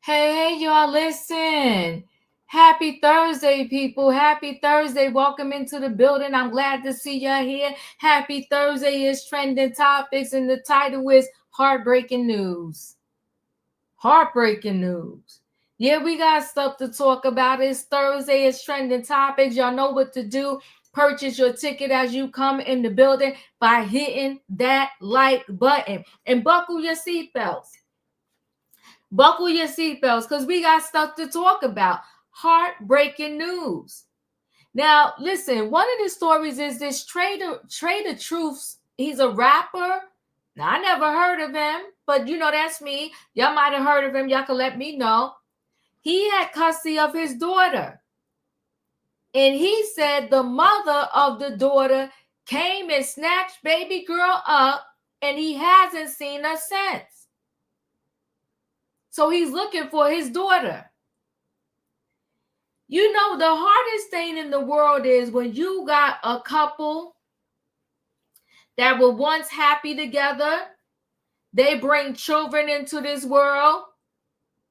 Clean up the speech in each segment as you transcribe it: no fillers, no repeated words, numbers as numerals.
Hey, y'all, listen. Happy Thursday, people. Happy Thursday. Welcome into the building. I'm glad to see y'all here. Happy Thursday is trending topics, and the title is Heartbreaking News. Heartbreaking news. Yeah, we got stuff to talk about. It's Thursday. It's trending topics. Y'all know what to do. Purchase your ticket as you come in the building by hitting that like button and buckle your seatbelts. Buckle your seatbelts because we got stuff to talk about. Heartbreaking news. Now, listen, one of the stories is this Trae Tha Truth. He's a rapper. Now, I never heard of him, but you know, that's me. Y'all might have heard of him. Y'all can let me know. He had custody of his daughter. And he said the mother of the daughter came and snatched baby girl up, and he hasn't seen her since. So he's looking for his daughter. You know, the hardest thing in the world is when you got a couple that were once happy together, they bring children into this world,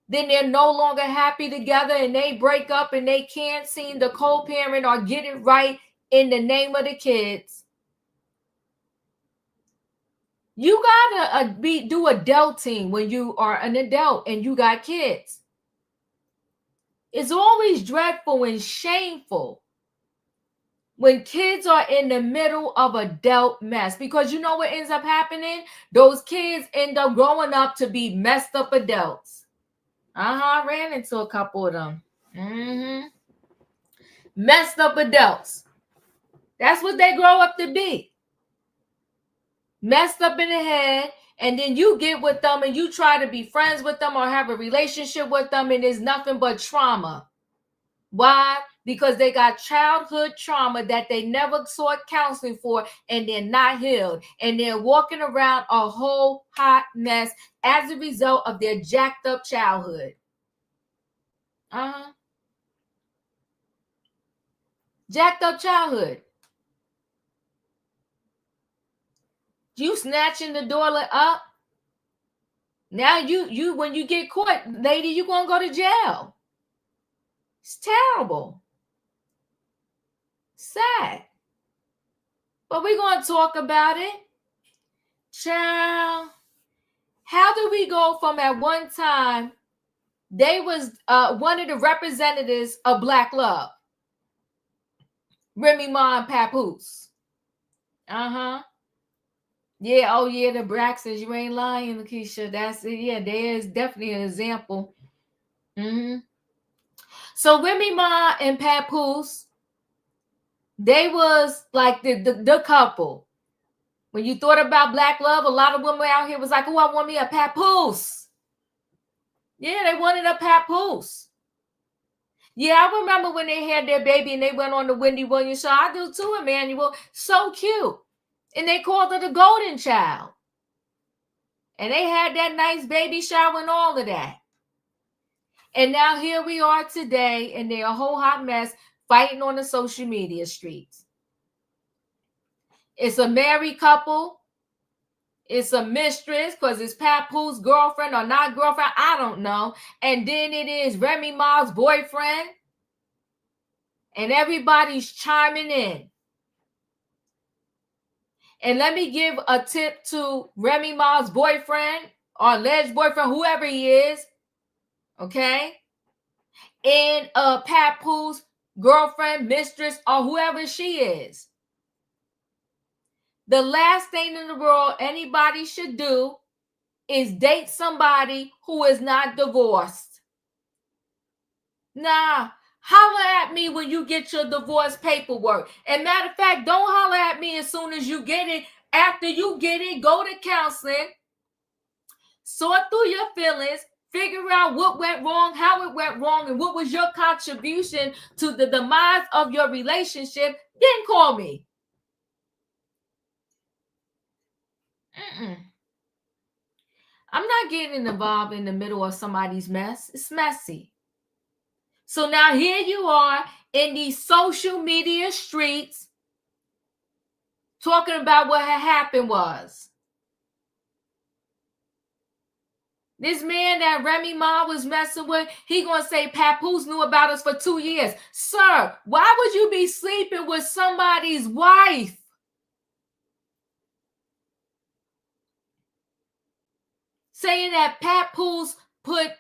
then they're no longer happy together and they break up and they can't seem to co-parent or get it right in the name of the kids. You gotta do adulting when you are an adult and you got kids. It's always dreadful and shameful when kids are in the middle of adult mess, because you know what ends up happening? Those kids end up growing up to be messed up adults. I ran into a couple of them. Messed up adults. That's what they grow up to be. Messed up in the head, and then you get with them and you try to be friends with them or have a relationship with them, and it's nothing but trauma. Why? Because they got childhood trauma that they never sought counseling for, and they're not healed. And they're walking around a whole hot mess as a result of their jacked up childhood. Jacked up childhood. You snatching the daughter up. Now you when you get caught, lady, you're gonna go to jail. It's terrible. Sad. But we're going to talk about it. Child, how do we go from at one time, they was one of the representatives of Black Love, Remy Ma and Papoose. Yeah, oh yeah, the Braxtons, you ain't lying, Lakeisha. That's it. Yeah, there's definitely an example. So Remy Ma and Papoose, they was like the couple. When you thought about Black Love, a lot of women out here was like, oh, I want me a Papoose. Yeah, they wanted a Papoose. Yeah, I remember when they had their baby and they went on the Wendy Williams show. I do too, Emmanuel. So cute. And they called her the Golden Child. And they had that nice baby shower and all of that. And now here we are today, and they're a whole hot mess fighting on the social media streets. It's a married couple. It's a mistress because it's Papoose girlfriend or not girlfriend. I don't know. And then it is Remy Ma's boyfriend. And everybody's chiming in. And let me give a tip to Remy Ma's boyfriend or alleged boyfriend, whoever he is, okay? And Papoose girlfriend, mistress, or whoever she is. The last thing in the world anybody should do is date somebody who is not divorced. Nah, holler at me when you get your divorce paperwork. And matter of fact, don't holler at me as soon as you get it. After you get it, go to counseling, sort through your feelings, figure out what went wrong, how it went wrong, and what was your contribution to the demise of your relationship. Then call me. I'm not getting involved in the middle of somebody's mess. It's messy. So now here you are in these social media streets talking about what had happened was. This man that Remy Ma was messing with, he gonna say Papoose knew about us for 2 years. Sir, why would you be sleeping with somebody's wife? Saying that Papoose put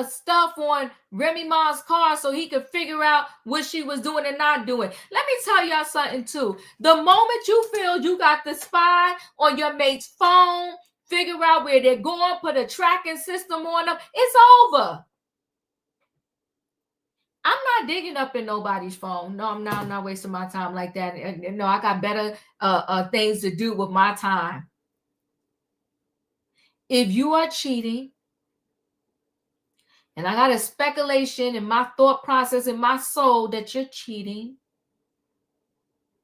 stuff on Remy Ma's car so he could figure out what she was doing and not doing. Let me tell y'all something too. The moment you feel you got the spy on your mate's phone, figure out where they're going, put a tracking system on them, it's over. I'm not digging up in nobody's phone. No, I'm not wasting my time like that. No, I got better things to do with my time. If you are cheating, and I got a speculation in my thought process, in my soul, that you're cheating,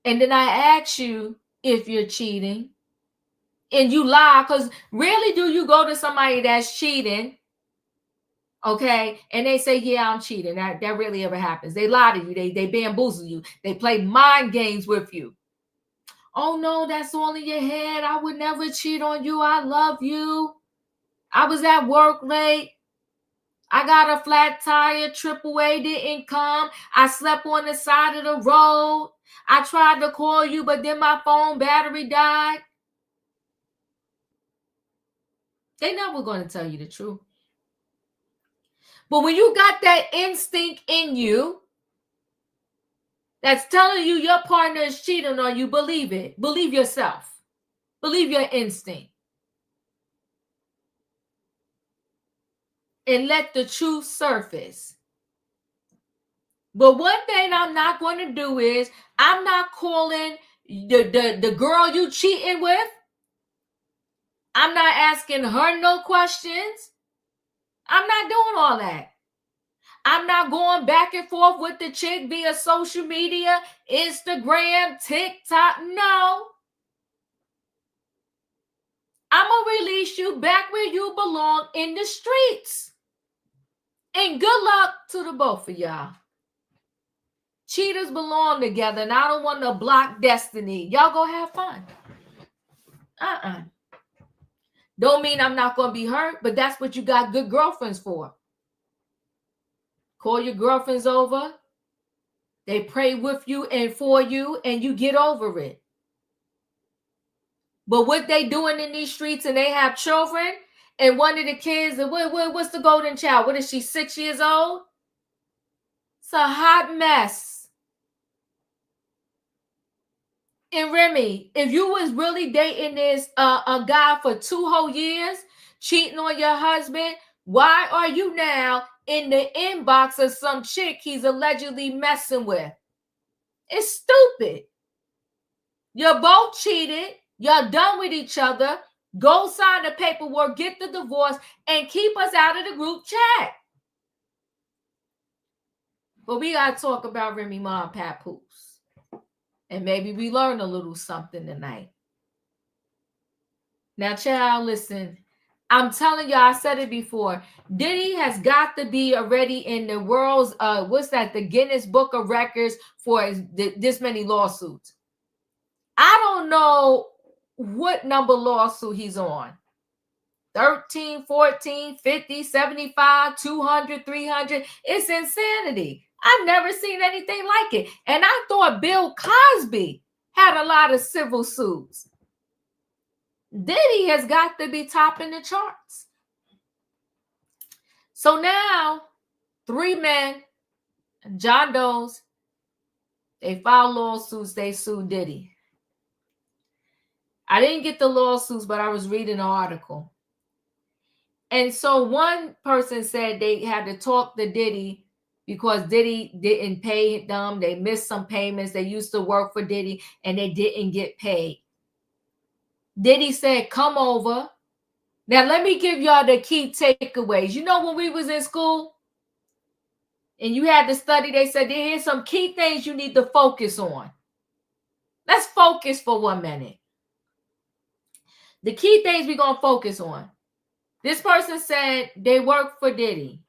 and then I ask you if you're cheating, and you lie, because rarely do you go to somebody that's cheating, okay, and they say, yeah, I'm cheating. That really ever happens. They lie to you. They bamboozle you. They play mind games with you. Oh, no, that's all in your head. I would never cheat on you. I love you. I was at work late. I got a flat tire. AAA didn't come. I slept on the side of the road. I tried to call you, but then my phone battery died. They never going to tell you the truth. But when you got that instinct in you that's telling you your partner is cheating on you, believe it. Believe yourself. Believe your instinct. And let the truth surface. But one thing I'm not going to do is I'm not calling the girl you cheating with. I'm not asking her no questions. I'm not doing all that. I'm not going back and forth with the chick via social media, Instagram, TikTok. No. I'm going to release you back where you belong, in the streets. And good luck to the both of y'all. Cheaters belong together, and I don't want to block destiny. Y'all go have fun. Don't mean I'm not going to be hurt, but that's what you got good girlfriends for. Call your girlfriends over. They pray with you and for you, and you get over it. But what they doing in these streets, and they have children, and one of the kids, what's the golden child? What is she, 6 years old? It's a hot mess. And Remy, if you was really dating this a guy for 2 whole years, cheating on your husband, why are you now in the inbox of some chick he's allegedly messing with? It's stupid. You're both cheated. You're done with each other. Go sign the paperwork, get the divorce, and keep us out of the group chat. But we got to talk about Remy Ma and Papoose. And maybe we learn a little something tonight. Now, child, listen. I'm telling you, I said it before. Diddy has got to be already in the world's, the Guinness Book of Records for this many lawsuits. I don't know what number lawsuit he's on. 13, 14, 50, 75, 200, 300. It's insanity. I've never seen anything like it. And I thought Bill Cosby had a lot of civil suits. Diddy has got to be topping the charts. So now, 3 men, John Doe's, they filed lawsuits. They sued Diddy. I didn't get the lawsuits, but I was reading an article. And so one person said they had to talk to Diddy because Diddy didn't pay them. They missed some payments. They used to work for Diddy and they didn't get paid. Diddy said, come over. Now, let me give y'all the key takeaways. You know, when we was in school and you had to study, they said, here's some key things you need to focus on. Let's focus for 1 minute. The key things we're going to focus on. This person said they work for Diddy.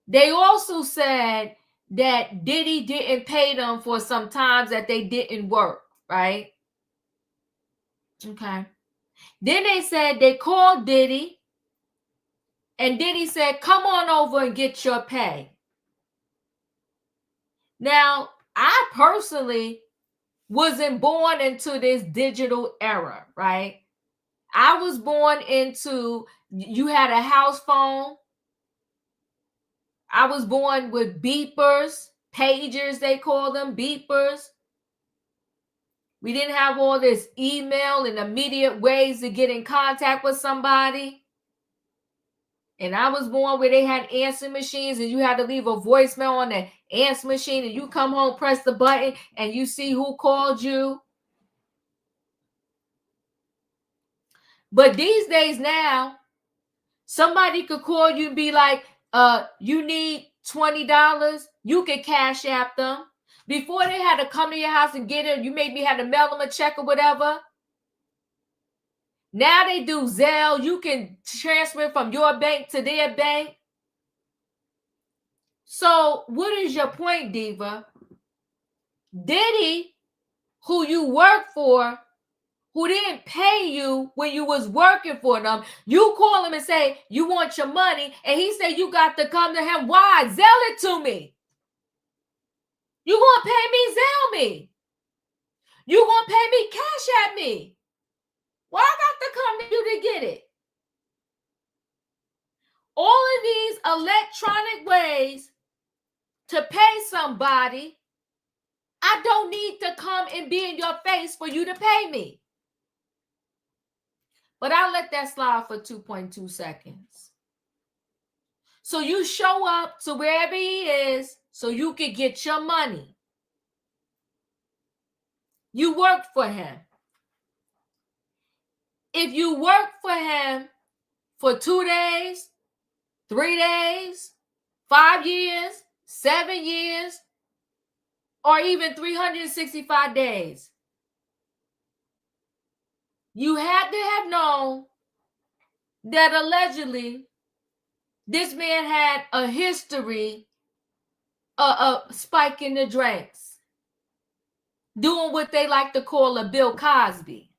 They also said that Diddy didn't pay them for some times that they didn't work, right? Okay. Then they said they called Diddy, and Diddy said, come on over and get your pay. Now, I personally wasn't born into this digital era, right? I was born into, you had a house phone. I was born with beepers, pagers, they call them, beepers. We didn't have all this email and immediate ways to get in contact with somebody. And I was born where they had answering machines and you had to leave a voicemail on the answer machine and you come home, press the button, and you see who called you. But these days now, somebody could call you and be like, you need $20. You can cash app them. Before they had to come to your house and get it, you maybe had to mail them a check or whatever. Now they do Zelle. You can transfer from your bank to their bank. So what is your point, Diva? Diddy, who you work for, who didn't pay you when you was working for them, you call him and say, you want your money, and he said you got to come to him. Why? Zelle it to me. You gonna pay me, Zelle me. You gonna pay me, cash at me. Why I got to come to you to get it? All of these electronic ways to pay somebody, I don't need to come and be in your face for you to pay me. But I'll let that slide for 2.2 seconds. So you show up to wherever he is so you can get your money. You work for him. If you work for him for 2 days, 3 days, 5 years, 7 years, or even 365 days, you had to have known that allegedly this man had a history of spiking the drinks, doing what they like to call a Bill Cosby.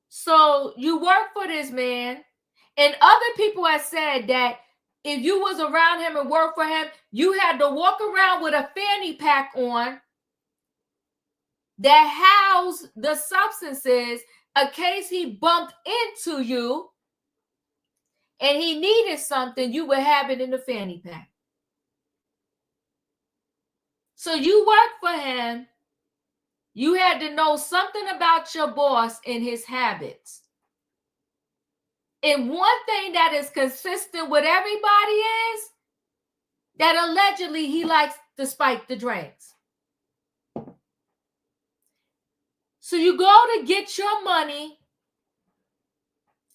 So you work for this man, and other people have said that if you was around him and worked for him, you had to walk around with a fanny pack on that housed the substances in case he bumped into you and he needed something, you would have it in the fanny pack. So you work for him. You had to know something about your boss and his habits. And one thing that is consistent with everybody is that allegedly he likes to spike the drinks. So you go to get your money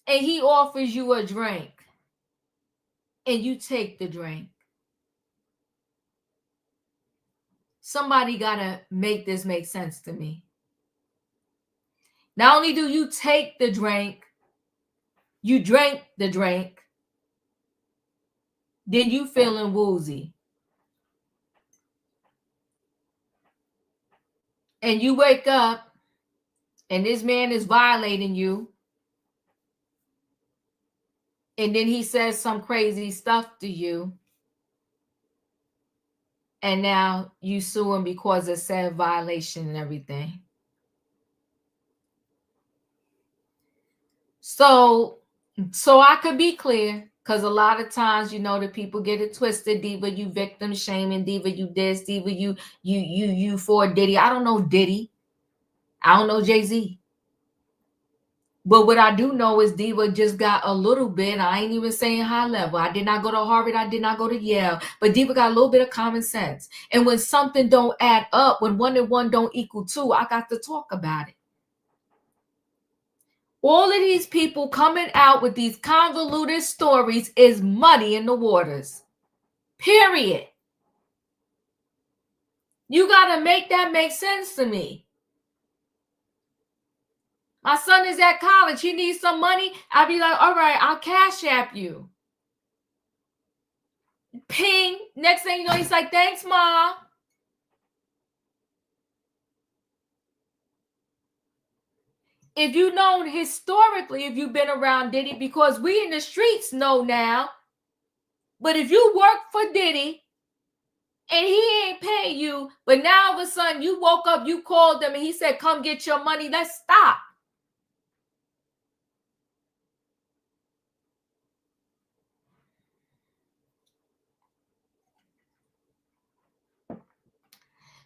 and he offers you a drink and you take the drink. Somebody got to make this make sense to me. Not only do you take the drink, you drank the drink, then you feeling woozy. And you wake up and this man is violating you. And then he says some crazy stuff to you. And now you sue him because of said violation and everything. So I could be clear, because a lot of times, the people get it twisted. Diva, you victim shaming. Diva, you this. Diva, you for Diddy. I don't know Diddy. I don't know Jay-Z. But what I do know is Diva just got a little bit. I ain't even saying high level. I did not go to Harvard. I did not go to Yale. But Diva got a little bit of common sense. And when something don't add up, when 1 and 1 don't equal 2, I got to talk about it. All of these people coming out with these convoluted stories is muddy in the waters. Period. You got to make that make sense to me. My son is at college. He needs some money. I'll be like, all right, I'll cash app you. Ping. Next thing you know, he's like, thanks, Ma. If you know historically, if you've been around Diddy, because we in the streets know now, but if you work for Diddy and he ain't pay you, but now all of a sudden you woke up, you called him and he said, come get your money, let's stop.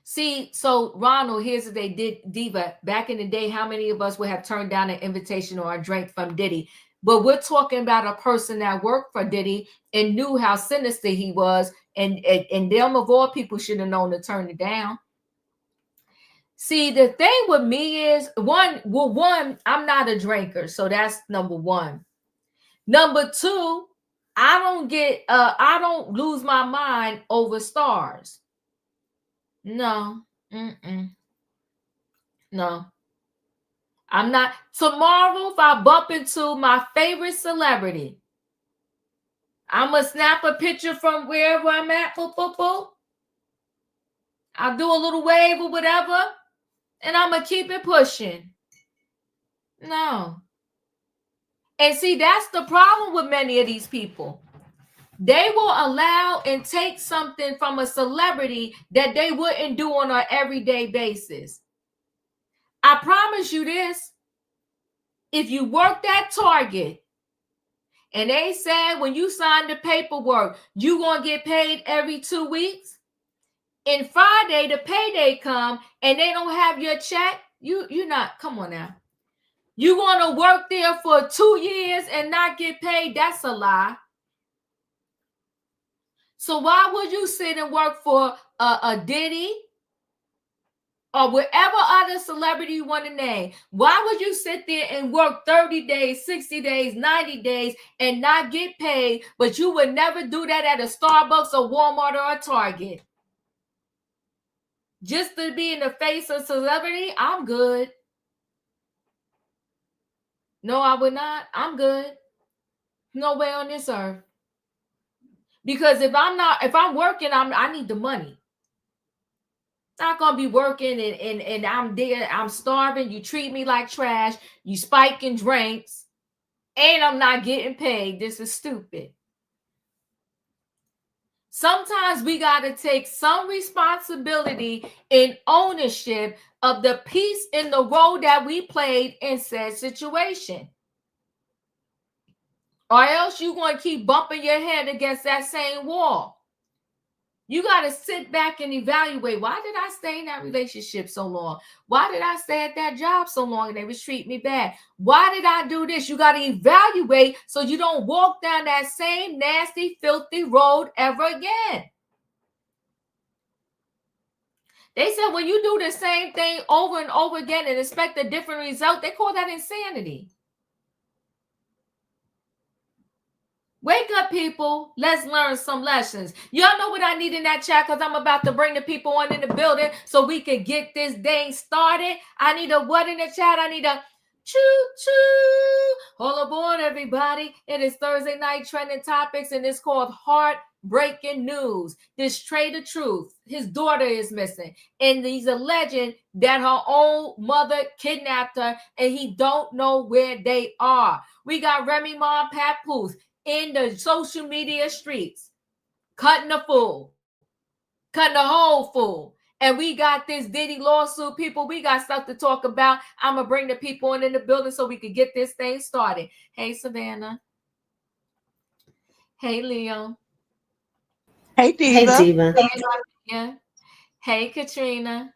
See, so Ronald, here's what they did, Diva. Back in the day, how many of us would have turned down an invitation or a drink from Diddy? But we're talking about a person that worked for Diddy and knew how sinister he was, and them of all people should have known to turn it down. See, the thing with me is, one, I'm not a drinker, so that's number one. Number two, I don't lose my mind over stars. No. No. I'm not. Tomorrow, if I bump into my favorite celebrity, I'm going to snap a picture from wherever I'm at. Boop, boop, boop. I'll do a little wave or whatever, and I'm going to keep it pushing. No. And see, that's the problem with many of these people. They will allow and take something from a celebrity that they wouldn't do on an everyday basis. I promise you this. If you worked at Target and they said when you sign the paperwork, you're going to get paid every 2 weeks, and Friday the payday come and they don't have your check, you're not, come on now. You going to work there for 2 years and not get paid? That's a lie. So why would you sit and work for a Diddy or whatever other celebrity you want to name? Why would you sit there and work 30 days, 60 days, 90 days and not get paid, but you would never do that at a Starbucks or Walmart or a Target? Just to be in the face of celebrity? I'm good. No, I would not. I'm good. No way on this earth. Because if I'm working, I need the money. Not gonna be working and I'm there, I'm starving, you treat me like trash, you spiking drinks, and I'm not getting paid. This is stupid. Sometimes we got to take some responsibility and ownership of the piece in the role that we played in said situation. Or else you're going to keep bumping your head against that same wall. You got to sit back and evaluate. Why did I stay in that relationship so long? Why did I stay at that job so long and they was treating me bad? Why did I do this? You got to evaluate so you don't walk down that same nasty, filthy road ever again. They said when you do the same thing over and over again and expect a different result, they call that insanity. Wake up, people. Let's learn some lessons. Y'all know what I need in that chat, because I'm about to bring the people on in the building so we can get this thing started. I need a what in the chat? I need a choo-choo. All aboard, everybody. It is Thursday night trending topics, and it's called Heartbreaking News. This Trae Tha Truth, his daughter is missing, and he's alleging that her own mother kidnapped her, and he don't know where they are. We got Remy Ma and Papoose in the social media streets, cutting the fool, cutting the whole fool. And we got this Diddy lawsuit, people. We got stuff to talk about. I'm going to bring the people in the building so we can get this thing started. Hey, Savannah. Hey, Leo. Hey, Diva. Hey, Diva. Yeah. Hey, Katrina.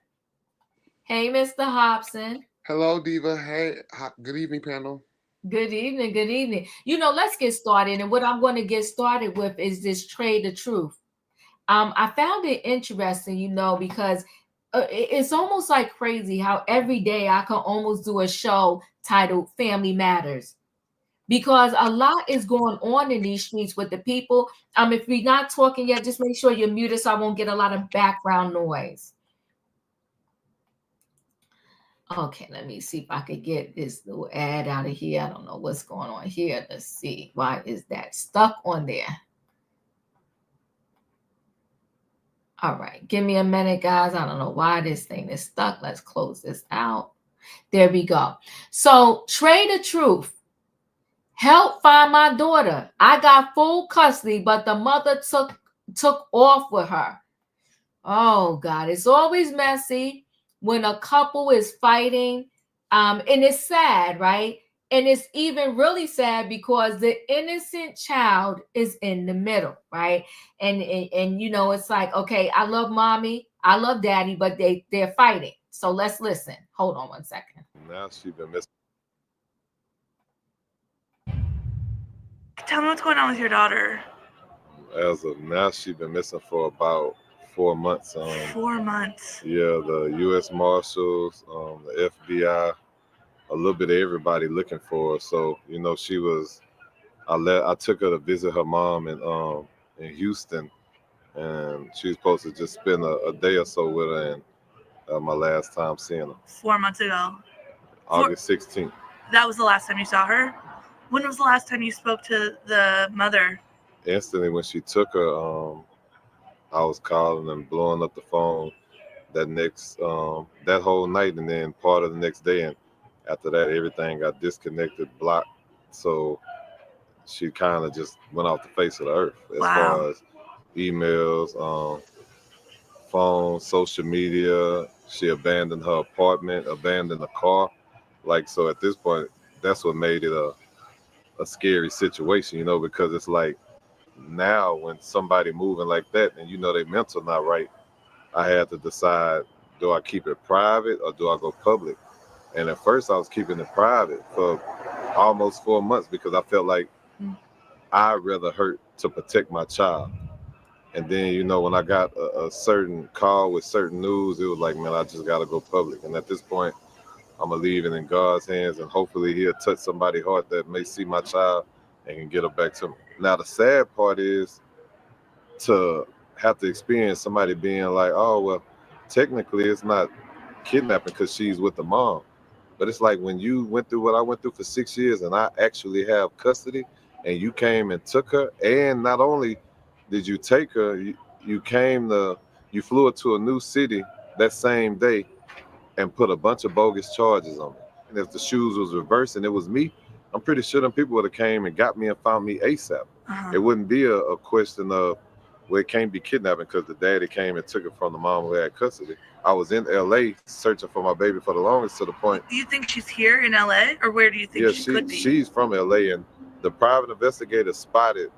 Hey, Mr. Hobson. Hello, Diva. Hey, good evening, panel. Good evening. Good evening. Let's get started. And what I'm going to get started with is this Trae Tha Truth. I found it interesting, because it's almost like crazy how every day I can almost do a show titled Family Matters, because a lot is going on in these streets with the people. If we're not talking yet, just make sure you're muted so I won't get a lot of background noise. Okay, let me see if I could get this little ad out of here. I don't know what's going on here. Let's see. Why is that stuck on there? All right, give me a minute, guys. I don't know why this thing is stuck. Let's close this out. There we go. So, Trae Tha Truth. Help find my daughter. I got full custody, but the mother took off with her. Oh, God. It's always messy when a couple is fighting. And it's sad, right? And it's even really sad because the innocent child is in the middle, right? And it's like, okay, I love mommy, I love daddy, but they're fighting. So let's listen. Hold on one second. Now she's been missing. Tell me what's going on with your daughter. As of now, she's been missing for about 4 months. 4 months. Yeah, the U.S. Marshals, the FBI, a little bit of everybody looking for her. So she was. I took her to visit her mom in Houston, and she was supposed to just spend a day or so with her. And my last time seeing her. 4 months ago. August 16th. That was the last time you saw her? When was the last time you spoke to the mother? Instantly when she took her, I was calling and blowing up the phone that whole night, and then part of the next day. And after that, everything got disconnected, blocked. So she kind of just went off the face of the earth as far as emails, phone, social media. She abandoned her apartment, abandoned the car. So at this point, that's what made it a scary situation, because it's like now when somebody moving like that and their mental not right, I had to decide, do I keep it private or do I go public? And at first I was keeping it private for almost 4 months because I felt like I'd rather hurt to protect my child. And then, when I got a certain call with certain news, it was like, man, I just got to go public. And at this point, I'm going to leave it in God's hands, and hopefully he'll touch somebody's heart that may see my child and can get her back to me. Now, the sad part is to have to experience somebody being like, oh, well, technically it's not kidnapping because she's with the mom. But it's like when you went through what I went through for 6 years and I actually have custody and you came and took her, and not only did you take her, you flew her to a new city that same day and put a bunch of bogus charges on me. And if the shoes was reversed and it was me, I'm pretty sure them people would have came and got me and found me ASAP. It wouldn't be a question of, well, it can't be kidnapping because the daddy came and took it from the mom who had custody. I was in LA searching for my baby for the longest, to the point. Do you think she's here in LA, or where do you think she could be? She's from LA, and the private investigator spotted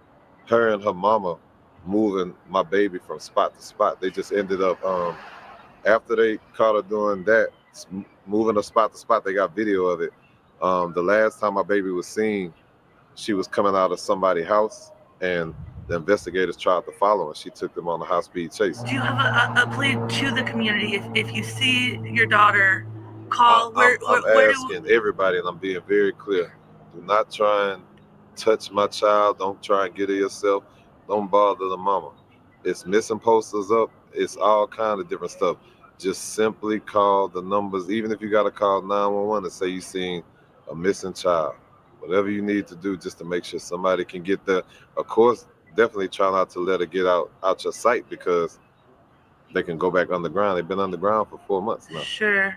her and her mama moving my baby from spot to spot. They just ended up, after they caught her doing that, moving her spot to spot, they got video of it. The last time my baby was seen, she was coming out of somebody's house, and the investigators tried to follow her. She took them on a high-speed chase. Do you have a plea to the community? If you see your daughter, call. I'm asking everybody, and I'm being very clear. Do not try and touch my child. Don't try and get her yourself. Don't bother the mama. It's missing posters up. It's all kind of different stuff. Just simply call the numbers, even if you got to call 911 and say you seen a missing child. Whatever you need to do just to make sure somebody can get there. Of course, definitely try not to let her get out your sight, because they can go back underground. They've been underground for 4 months now. Sure.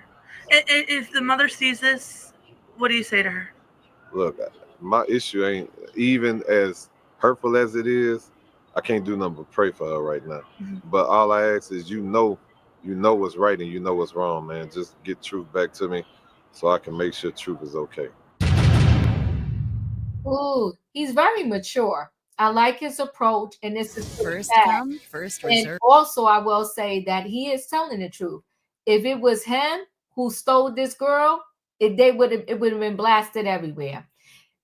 If the mother sees this, what do you say to her? Look, my issue ain't, even as hurtful as it is, I can't do nothing but pray for her right now. But all I ask is, you know what's right and you know what's wrong, man. Just get truth back to me so I can make sure truth is okay. Ooh, he's very mature. I like his approach, and this is pretty First sad. come, first And reserve. also, I will say that he is telling the truth. If it was him who stole this girl, it would have been blasted everywhere.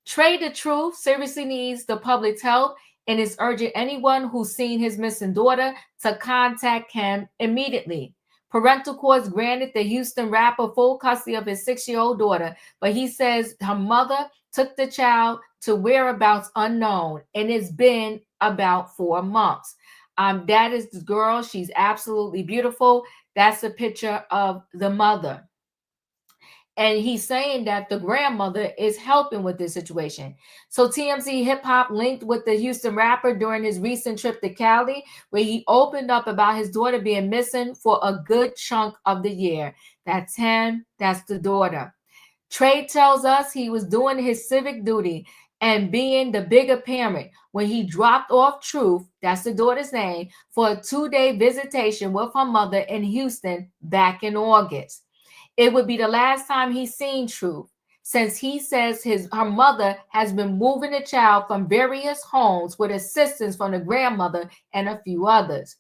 Trae Tha Truth seriously needs the public's help and is urging anyone who's seen his missing daughter to contact him immediately. Parental courts granted the Houston rapper full custody of his 6-year-old daughter, but he says her mother took the child to whereabouts unknown, and it's been about 4 months. That is the girl. She's absolutely beautiful. That's a picture of the mother. And he's saying that the grandmother is helping with this situation. So TMZ Hip Hop linked with the Houston rapper during his recent trip to Cali, where he opened up about his daughter being missing for a good chunk of the year. That's him. That's the daughter. Trae tells us he was doing his civic duty and being the bigger parent when he dropped off Truth, that's the daughter's name, for a 2-day visitation with her mother in Houston back in August. It would be the last time he's seen Truth, since he says her mother has been moving the child from various homes with assistance from the grandmother and a few others.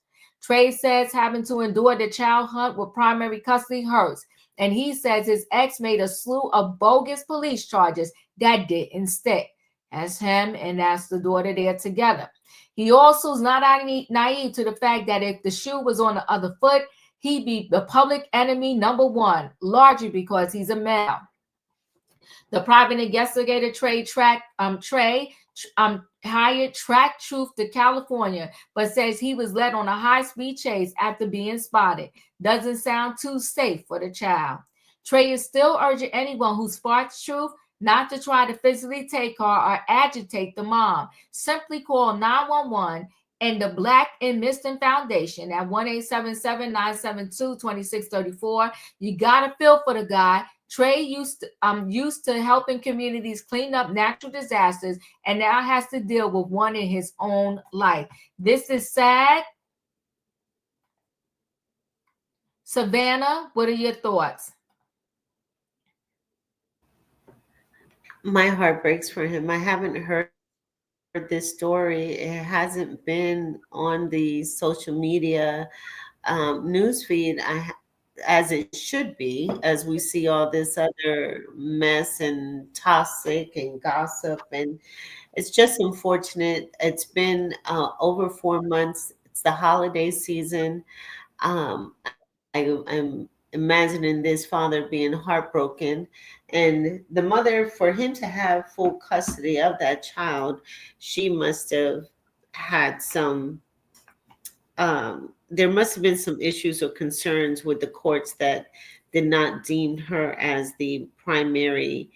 Trae says having to endure the child hunt with primary custody hurts, and he says his ex made a slew of bogus police charges that didn't stick. That's him, and that's the daughter there together. He also is not naive to the fact that if the shoe was on the other foot, he'd be the public enemy number one, largely because he's a male. The private investigator Trae hired Track Truth to California, but says he was led on a high-speed chase after being spotted. Doesn't sound too safe for the child. Trae is still urging anyone who spots Truth not to try to physically take her or agitate the mom. Simply call 911 and the Black and Missing Foundation at 1-877-972-2634. You gotta feel for the guy. Trae used to helping communities clean up natural disasters and now has to deal with one in his own life. This is sad. Savannah, what are your thoughts? My heart breaks for him. I haven't heard this story. It hasn't been on the social media newsfeed as it should be, as we see all this other mess and toxic and gossip. And it's just unfortunate. It's been over 4 months. It's the holiday season. I'm imagining this father being heartbroken, and the mother, for him to have full custody of that child, she must have had some there must have been some issues or concerns with the courts that did not deem her as the primary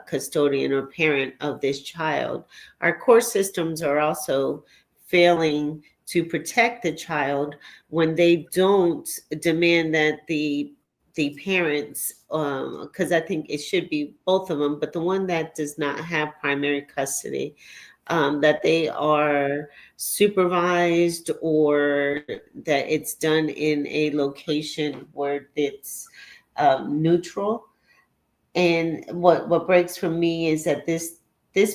custodian or parent of this child. Our court systems are also failing to protect the child when they don't demand that the parents, because I think it should be both of them, but the one that does not have primary custody, that they are supervised or that it's done in a location where it's neutral. And what breaks for me is that this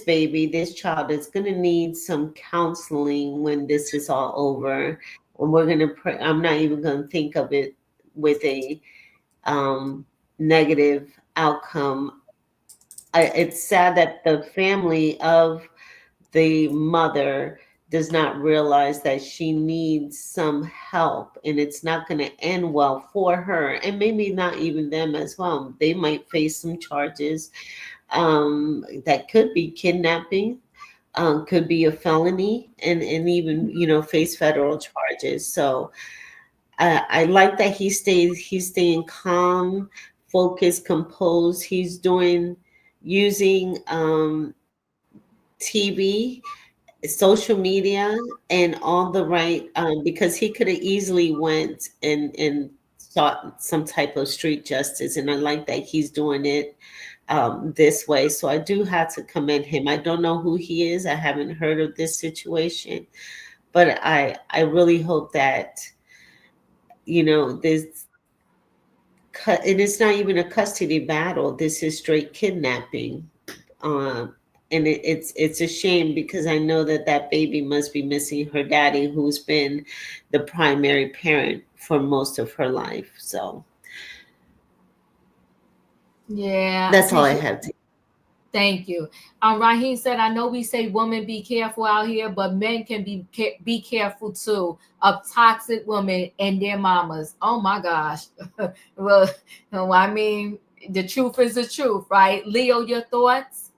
baby, this child is going to need some counseling when this is all over. And we're going to pray. I'm not even going to think of it with a negative outcome. It's sad that the family of the mother does not realize that she needs some help, and it's not going to end well for her, and maybe not even them as well. They might face some charges that could be kidnapping, could be a felony, and even face federal charges. So I like that he's staying calm, focused, composed. He's using TV, social media, and all the right, because he could have easily went and sought some type of street justice, and I like that he's doing it this way. So I do have to commend him. I don't know who he is. I haven't heard of this situation, but I really hope that this, and it's not even a custody battle. This is straight kidnapping. And it's a shame, because I know that baby must be missing her daddy, who's been the primary parent for most of her life. So Yeah, that's all I have to. Thank you. Raheem said, I know we say women be careful out here, but men can be careful too of toxic women and their mamas. Oh my gosh. Well, I mean, the truth is the truth, right? Leo, your thoughts?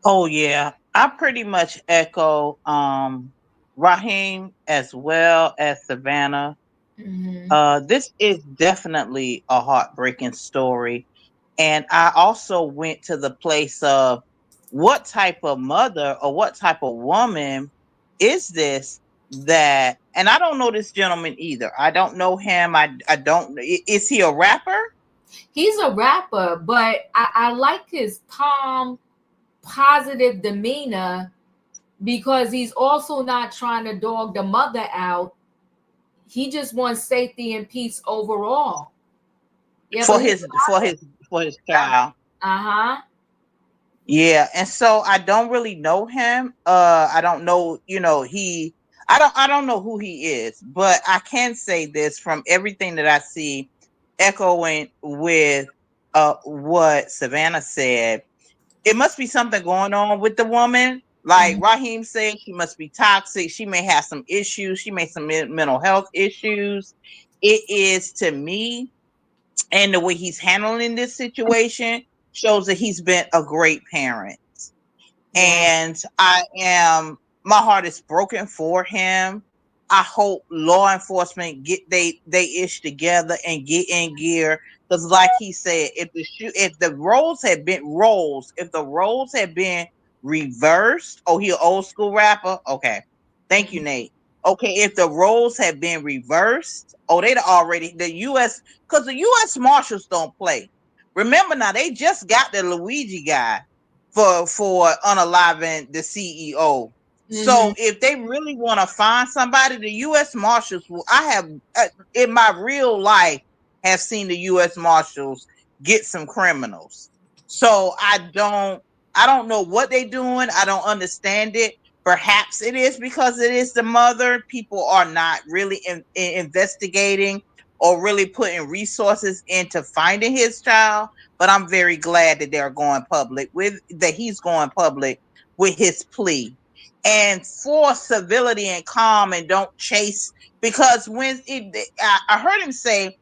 Oh yeah, I pretty much echo Raheem as well as Savannah. This is definitely a heartbreaking story. And I also went to the place of what type of mother or what type of woman is this that, and I don't know this gentleman either. I don't know him. I don't, is he a rapper? He's a rapper, but I like his calm, positive demeanor, because he's also not trying to dog the mother out. He just wants safety and peace overall. Yeah, for but his child. Uh-huh. Yeah, and so I don't really know him. I don't know, I don't know who he is, but I can say this from everything that I see, echoing with what Savannah said. It must be something going on with the woman. Like Raheem said, she must be toxic. She may have some issues. She may have some mental health issues. It is, to me, and the way he's handling this situation shows that he's been a great parent. And my heart is broken for him. I hope law enforcement get they ish together and get in gear, because like he said, if the roles had been reversed. Oh, he an old school rapper. Okay, thank you, Nate. Okay, if the roles had been reversed, they'd already, the U.S. because the U.S. Marshals don't play. Remember now, they just got the Luigi guy for unaliving the CEO. So if they really want to find somebody, the U.S. Marshals will. I have in my real life have seen the U.S. Marshals get some criminals. So I don't know what they're doing. I don't understand it. Perhaps it is because it is the mother. People are not really investigating or really putting resources into finding his child. But I'm very glad that he's going public with his plea. And for civility and calm, and don't chase, because I heard him say,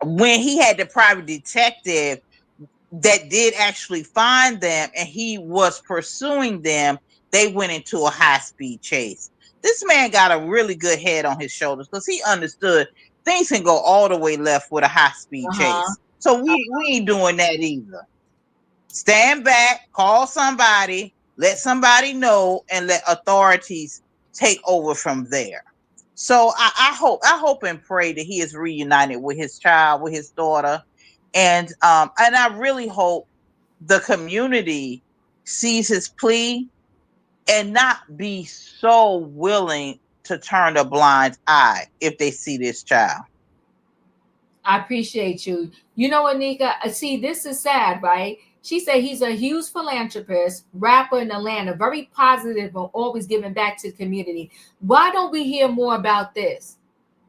when he had the private detective that did actually find them and he was pursuing them, they went into a high-speed chase. This man got a really good head on his shoulders, because he understood things can go all the way left with a high-speed chase. So we ain't doing that either. Stand back, call somebody, let somebody know, and let authorities take over from there. So I hope and pray that he is reunited with his child, with his daughter, and I really hope the community sees his plea and not be so willing to turn a blind eye if they see this child. I appreciate you. You know, Anika, see, this is sad, right? She said he's a huge philanthropist, rapper in Atlanta, very positive and always giving back to the community. Why don't we hear more about this?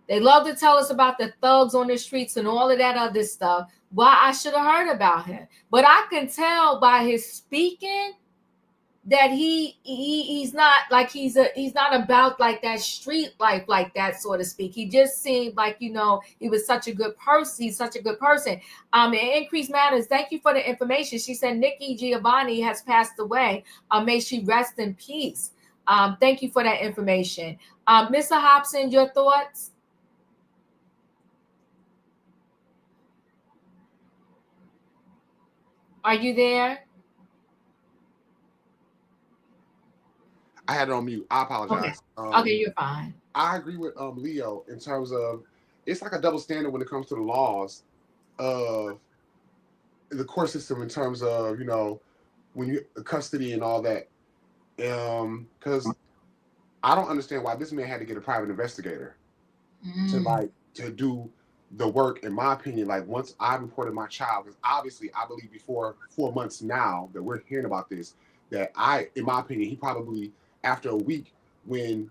They love to tell us about the thugs on the streets and all of that other stuff. Why, I should have heard about him. But I can tell by his speaking that he's not like he's not about like that street life like that, so to speak. He just seemed like, he was such a good person. He's such a good person. And Increase Matters, thank you for the information. She said Nikki Giovanni has passed away. May she rest in peace. Thank you for that information. Mr. Hobson, your thoughts? Are you there? I had it on mute. I apologize. Okay, you're fine. I agree with Leo in terms of it's like a double standard when it comes to the laws of the court system in terms of, when you custody and all that. Because I don't understand why this man had to get a private investigator to Mm. like to do the work. In my opinion, like once I reported my child, because obviously I believe before 4 months now that we're hearing about this, that in my opinion, he probably after a week when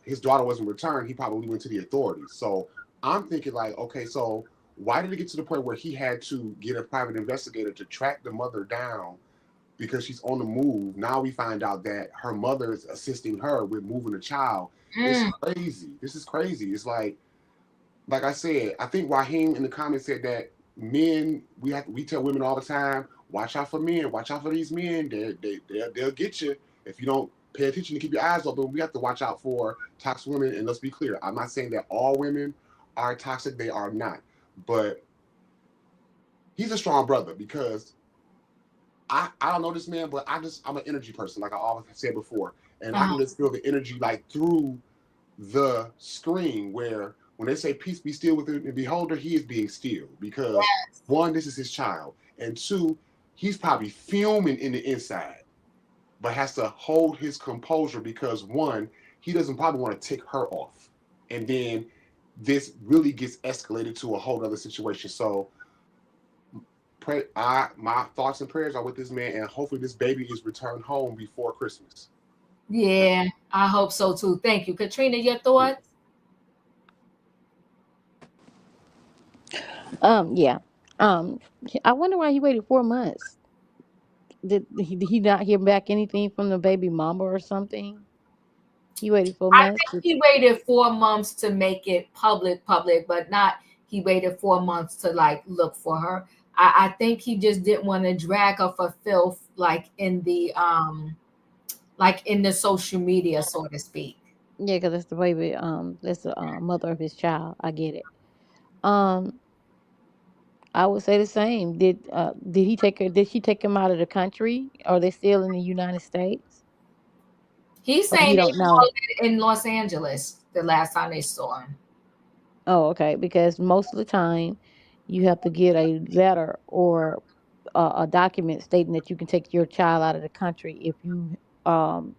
his daughter wasn't returned, he probably went to the authorities. So I'm thinking like, okay, so why did it get to the point where he had to get a private investigator to track the mother down because she's on the move? Now we find out that her mother is assisting her with moving the child. It's Mm. crazy. This is crazy. It's like I said, I think Raheem in the comments said that men, we tell women all the time, watch out for men, watch out for these men. They'll get you if you don't pay attention to keep your eyes open. We have to watch out for toxic women. And let's be clear, I'm not saying that all women are toxic. They are not. But he's a strong brother because I don't know this man, but I'm an energy person, like I always said before. And I can just feel the energy like through the screen where when they say peace be still with the beholder, he is being still because Yes. one, this is his child, and two, he's probably fuming in the inside, but has to hold his composure because one, he doesn't probably want to take her off, and then this really gets escalated to a whole other situation. So my thoughts and prayers are with this man, and hopefully this baby is returned home before Christmas. Yeah, I hope so too. Thank you. Katrina, your thoughts? Yeah. Um, I wonder why he waited 4 months. Did he not hear back anything from the baby mama or something? He waited four I months. think he waited 4 months to make it public, but not he waited 4 months to like look for her. I think he just didn't want to drag her for filth like in the social media, so to speak. Yeah, because that's the baby. That's the mother of his child. I get it. Um, I would say the same. Did he take her? Did she take him out of the country? Are they still in the United States? He's Or he saying don't they know? called it in Los Angeles the last time they saw him. Oh, okay. Because most of the time, you have to get a letter or a document stating that you can take your child out of the country um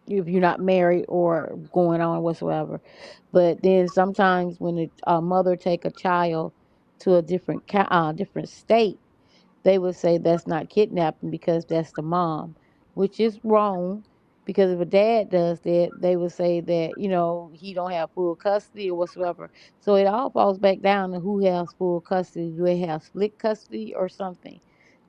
if you're not married or going on whatsoever. But then sometimes when a mother take a child to a different state, they would say that's not kidnapping because that's the mom, which is wrong. Because if a dad does that, they would say that he don't have full custody or whatsoever. So it all falls back down to who has full custody. Do they have split custody or something?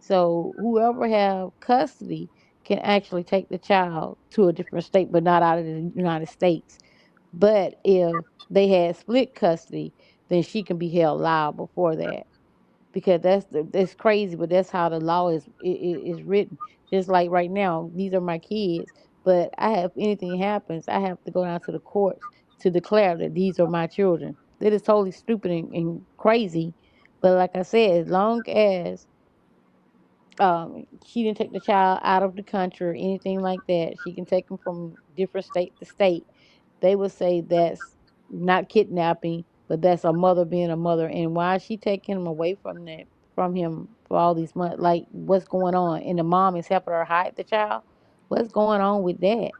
So whoever have custody can actually take the child to a different state, but not out of the United States. But if they had split custody, then she can be held liable for that because that's crazy, but that's how the law is written. Just like right now, these are my kids, but if anything happens, I have to go down to the courts to declare that these are my children. That is totally stupid and crazy. But like I said, as long as she didn't take the child out of the country or anything like that, she can take them from different state to state. They would say that's not kidnapping, but that's a mother being a mother. And why is she taking him away from him for all these months? Like, what's going on? And the mom is helping her hide the child. What's going on with that?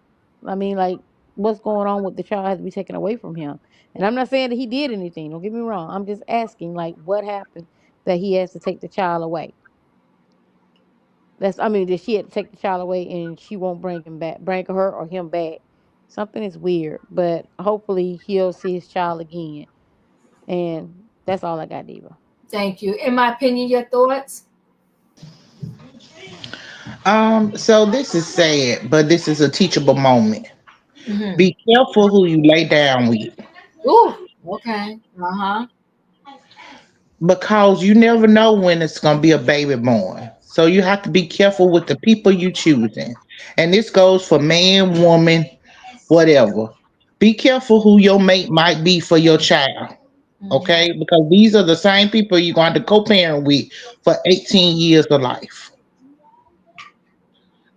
I mean, like, what's going on with the child has to be taken away from him? And I'm not saying that he did anything. Don't get me wrong. I'm just asking, like, what happened that he has to take the child away? I mean, that she had to take the child away and she won't bring her or him back. Something is weird, but hopefully he'll see his child again. And that's all I got, Diva. Thank you. In my opinion, your thoughts? So this is sad, but this is a teachable moment. Mm-hmm. Be careful who you lay down with Ooh, okay. Uh-huh. because you never know when it's gonna be a baby born. So you have to be careful with the people you choosing. And this goes for man, woman, whatever. Be careful who your mate might be for your child. Mm-hmm. Okay? Because these are the same people you're going to co-parent with for 18 years of life.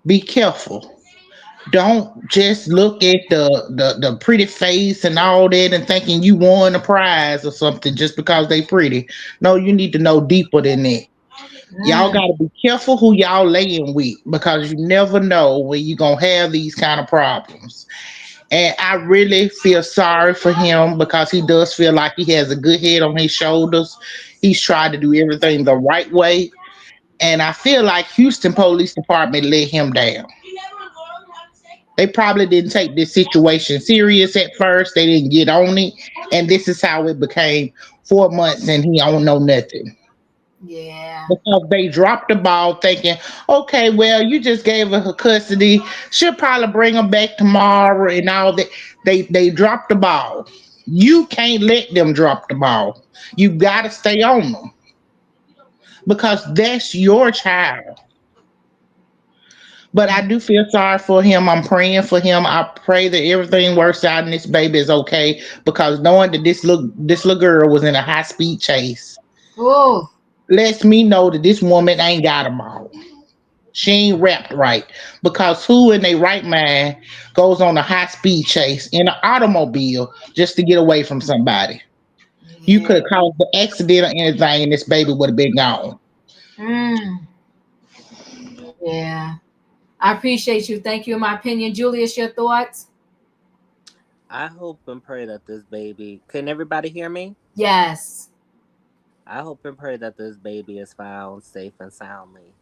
Be careful. Don't just look at the pretty face and all that and thinking you won a prize or something just because they pretty. No, you need to know deeper than that. Y'all Mm. gotta be careful who y'all laying with because you never know when you're gonna have these kind of problems. And I really feel sorry for him because he does feel like he has a good head on his shoulders. He's tried to do everything the right way. And I feel like Houston Police Department let him down. They probably didn't take this situation serious at first. They didn't get on it. And this is how it became 4 months and he don't know nothing. Yeah. Because they dropped the ball thinking, okay, well, you just gave her custody. She'll probably bring her back tomorrow and all that. They dropped the ball. You can't let them drop the ball. You got to stay on them because that's your child. But I do feel sorry for him. I'm praying for him. I pray that everything works out and this baby is okay because knowing that this little girl was in a high speed chase Oh. lets me know that this woman ain't got them all. She ain't wrapped right because who in their right mind goes on a high speed chase in an automobile just to get away from somebody? You Yeah. could have caused the accident or anything, and this baby would have been gone. Mm. Yeah. I appreciate you. Thank you. In my opinion, Julius, your thoughts? I hope and pray that this baby. Can everybody hear me? Yes. I hope and pray that this baby is found safe and soundly.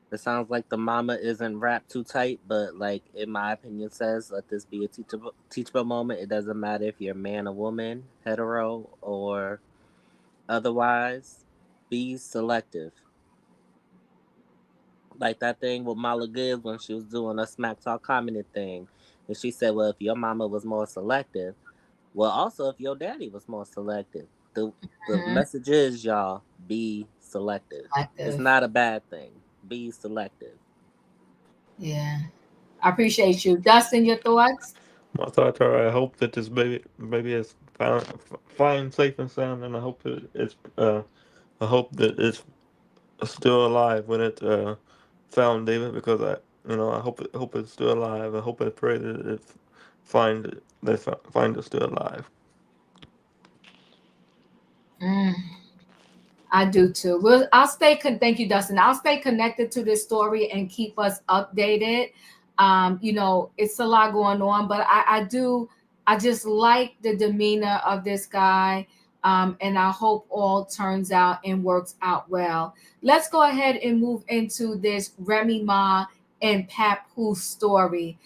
It sounds like the mama isn't wrapped too tight, but like in my opinion says, let this be a teachable moment. It doesn't matter if you're a man or woman, hetero or otherwise. Be selective. Like that thing with Mala Gibbs when she was doing a smack talk commented thing. And she said, well, if your mama was more selective, well, also if your daddy was more selective. The Mhm. message is, y'all, be selective. It's Active. not a bad thing. Be selective. Yeah. I appreciate you. Dustin, your thoughts? My thoughts are I hope that this baby is found safe and sound, and I hope I hope that it's still alive when it's found, David, because I hope it's still alive. I hope and pray that find it still alive. Mm. I do too. Well, I'll stay. Thank you, Dustin. I'll stay connected to this story and keep us updated. It's a lot going on, but I do. I just like the demeanor of this guy, and I hope all turns out and works out well. Let's go ahead and move into this Remy Ma and Papoose story,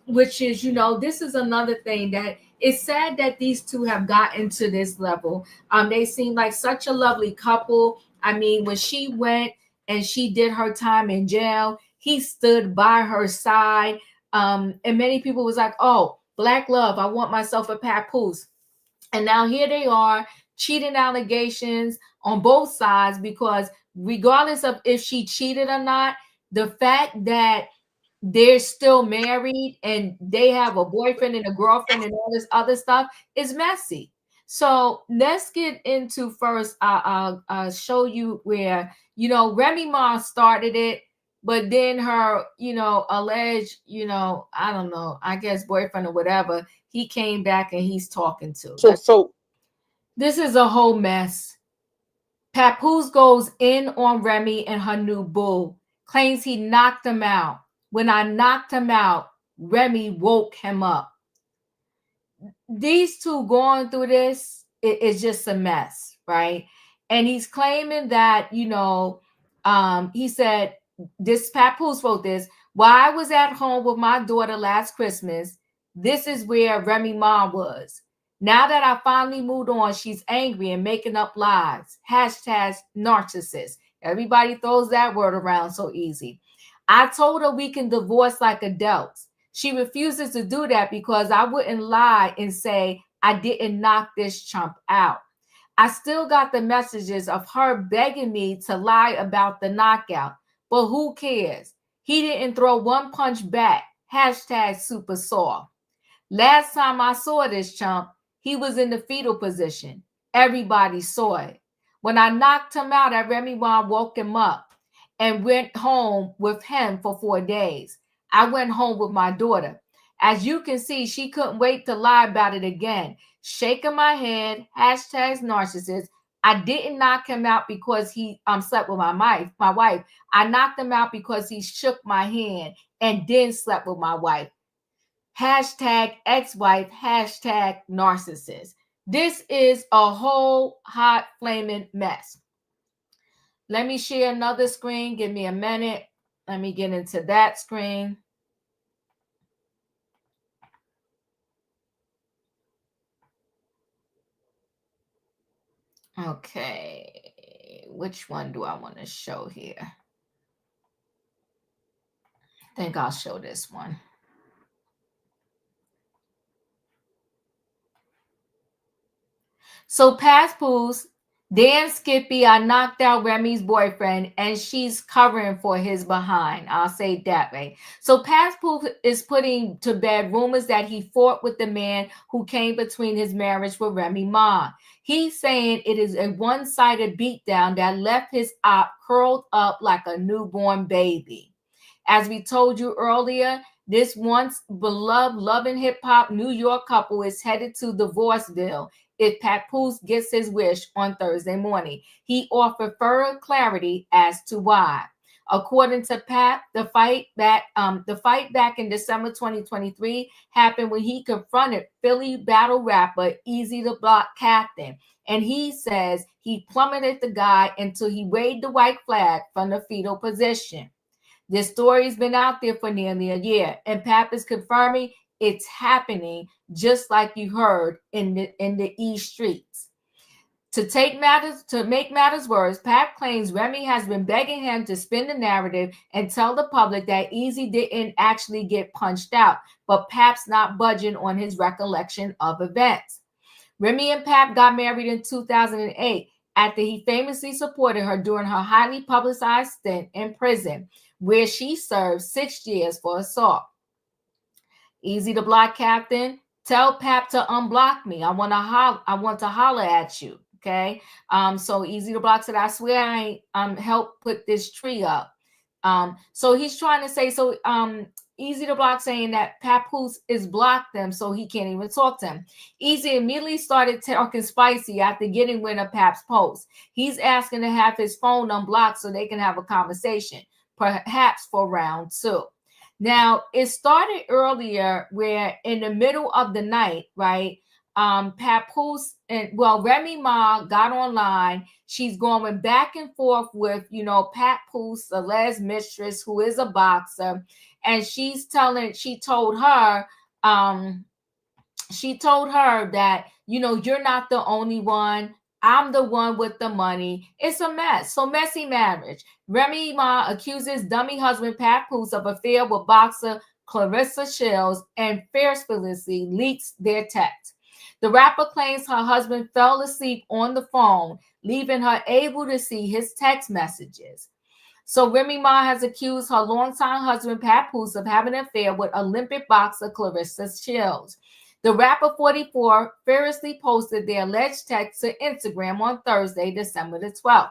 which is, this is another thing that it's sad that these two have gotten to this level. They seem like such a lovely couple. I mean, when she went and she did her time in jail, he stood by her side. And many people was like, oh, black love, I want myself a Papoose. And now here they are, cheating allegations on both sides, because regardless of if she cheated or not, the fact that they're still married and they have a boyfriend and a girlfriend and all this other stuff is messy. So let's get into first. I'll show you where, Remy Ma started it, but then her, alleged, I don't know, I guess boyfriend or whatever, he came back and he's talking to. This is a whole mess. Papoose goes in on Remy and her new boo, claims he knocked him out. When I knocked him out, Remy woke him up. These two going through this is just a mess, right? And he's claiming that, he said, this Papoose wrote this, while I was at home with my daughter last Christmas, this is where Remy Ma was. Now that I finally moved on, she's angry and making up lies. Hashtag narcissist. Everybody throws that word around so easy. I told her we can divorce like adults. She refuses to do that because I wouldn't lie and say I didn't knock this chump out. I still got the messages of her begging me to lie about the knockout, but who cares? He didn't throw one punch back. Hashtag super soft. Last time I saw this chump, he was in the fetal position. Everybody saw it. When I knocked him out, I Remy Ma woke him up and went home with him for 4 days. I went home with my daughter. As you can see, she couldn't wait to lie about it again. Shaking my head, hashtag narcissist. I didn't knock him out because he slept with my wife. I knocked him out because he shook my hand and then slept with my wife. hashtag ex-wife, hashtag narcissist. This is a whole hot flaming mess. Let me share another screen. Give me a minute. Let me get into that screen. Okay, which one do I want to show here? I think I'll show this one. So Papoose, Dan Skippy, I knocked out Remy's boyfriend, and she's covering for his behind. I'll say that way. So Papoose is putting to bed rumors that he fought with the man who came between his marriage with Remy Ma. He's saying it is a one-sided beatdown that left his op curled up like a newborn baby. As we told you earlier, this once beloved Love and Hip Hop New York couple is headed to Divorceville if Papoose gets his wish on Thursday morning. He offered further clarity as to why. According to Pap, the fight back in December 2023 happened when he confronted Philly battle rapper Easy the Block Captain, and he says he plummeted the guy until he waved the white flag from the fetal position. This story's been out there for nearly a year, and Pap is confirming it's happening just like you heard in the East streets. To make matters worse, Pap claims Remy has been begging him to spin the narrative and tell the public that Easy didn't actually get punched out, but Pap's not budging on his recollection of events. Remy and Pap got married in 2008 after he famously supported her during her highly publicized stint in prison, where she served 6 years for assault. Easy the Block Captain, tell Pap to unblock me. I want to holler at you. Okay. So Easy the Block said, I swear I ain't helped put this tree up. So he's trying to say, Easy the Block saying that Papoose is blocked them, so he can't even talk to him. Easy immediately started talking spicy after getting wind of Pap's post. He's asking to have his phone unblocked so they can have a conversation, perhaps for round 2. Now, it started earlier where in the middle of the night, right, Papoose Remy Ma got online. She's going back and forth with, Papoose, the Les mistress, who is a boxer. And she told her that, you're not the only one. I'm the one with the money. It's a mess. So messy marriage. Remy Ma accuses dummy husband Papoose of affair with boxer Clarissa Shields and fiercely leaks their text. The rapper claims her husband fell asleep on the phone, leaving her able to see his text messages. So Remy Ma has accused her longtime husband Papoose of having an affair with Olympic boxer Clarissa Shields. The rapper 44 furiously posted their alleged text to Instagram on Thursday, December the 12th.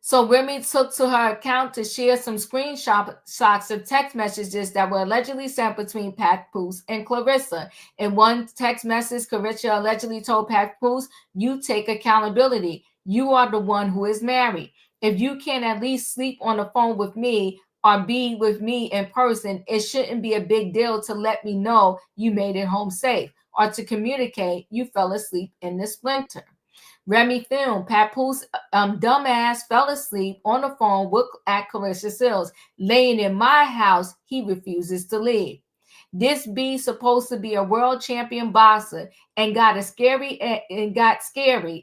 So Remy took to her account to share some screenshots of text messages that were allegedly sent between Papoose and Clarissa. In one text message, Clarissa allegedly told Papoose, "You take accountability. You are the one who is married. If you can at least sleep on the phone with me or be with me in person, it shouldn't be a big deal to let me know you made it home safe or to communicate you fell asleep in the splinter." Remy filmed Papoose dumbass fell asleep on the phone at Clarissa Shields. Laying in my house, he refuses to leave. This B supposed to be a world champion boxer and got scary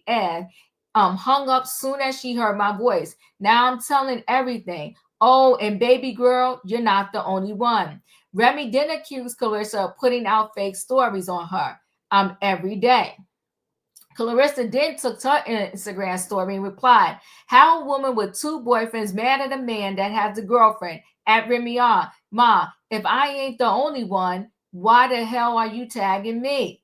and hung up soon as she heard my voice. Now I'm telling everything. Oh, and baby girl, you're not the only one. Remy then accused Clarissa of putting out fake stories on her every day. Clarissa then took to her Instagram story and replied, "How a woman with 2 boyfriends mad at a man that has a girlfriend at Remy Ma, if I ain't the only one, why the hell are you tagging me?"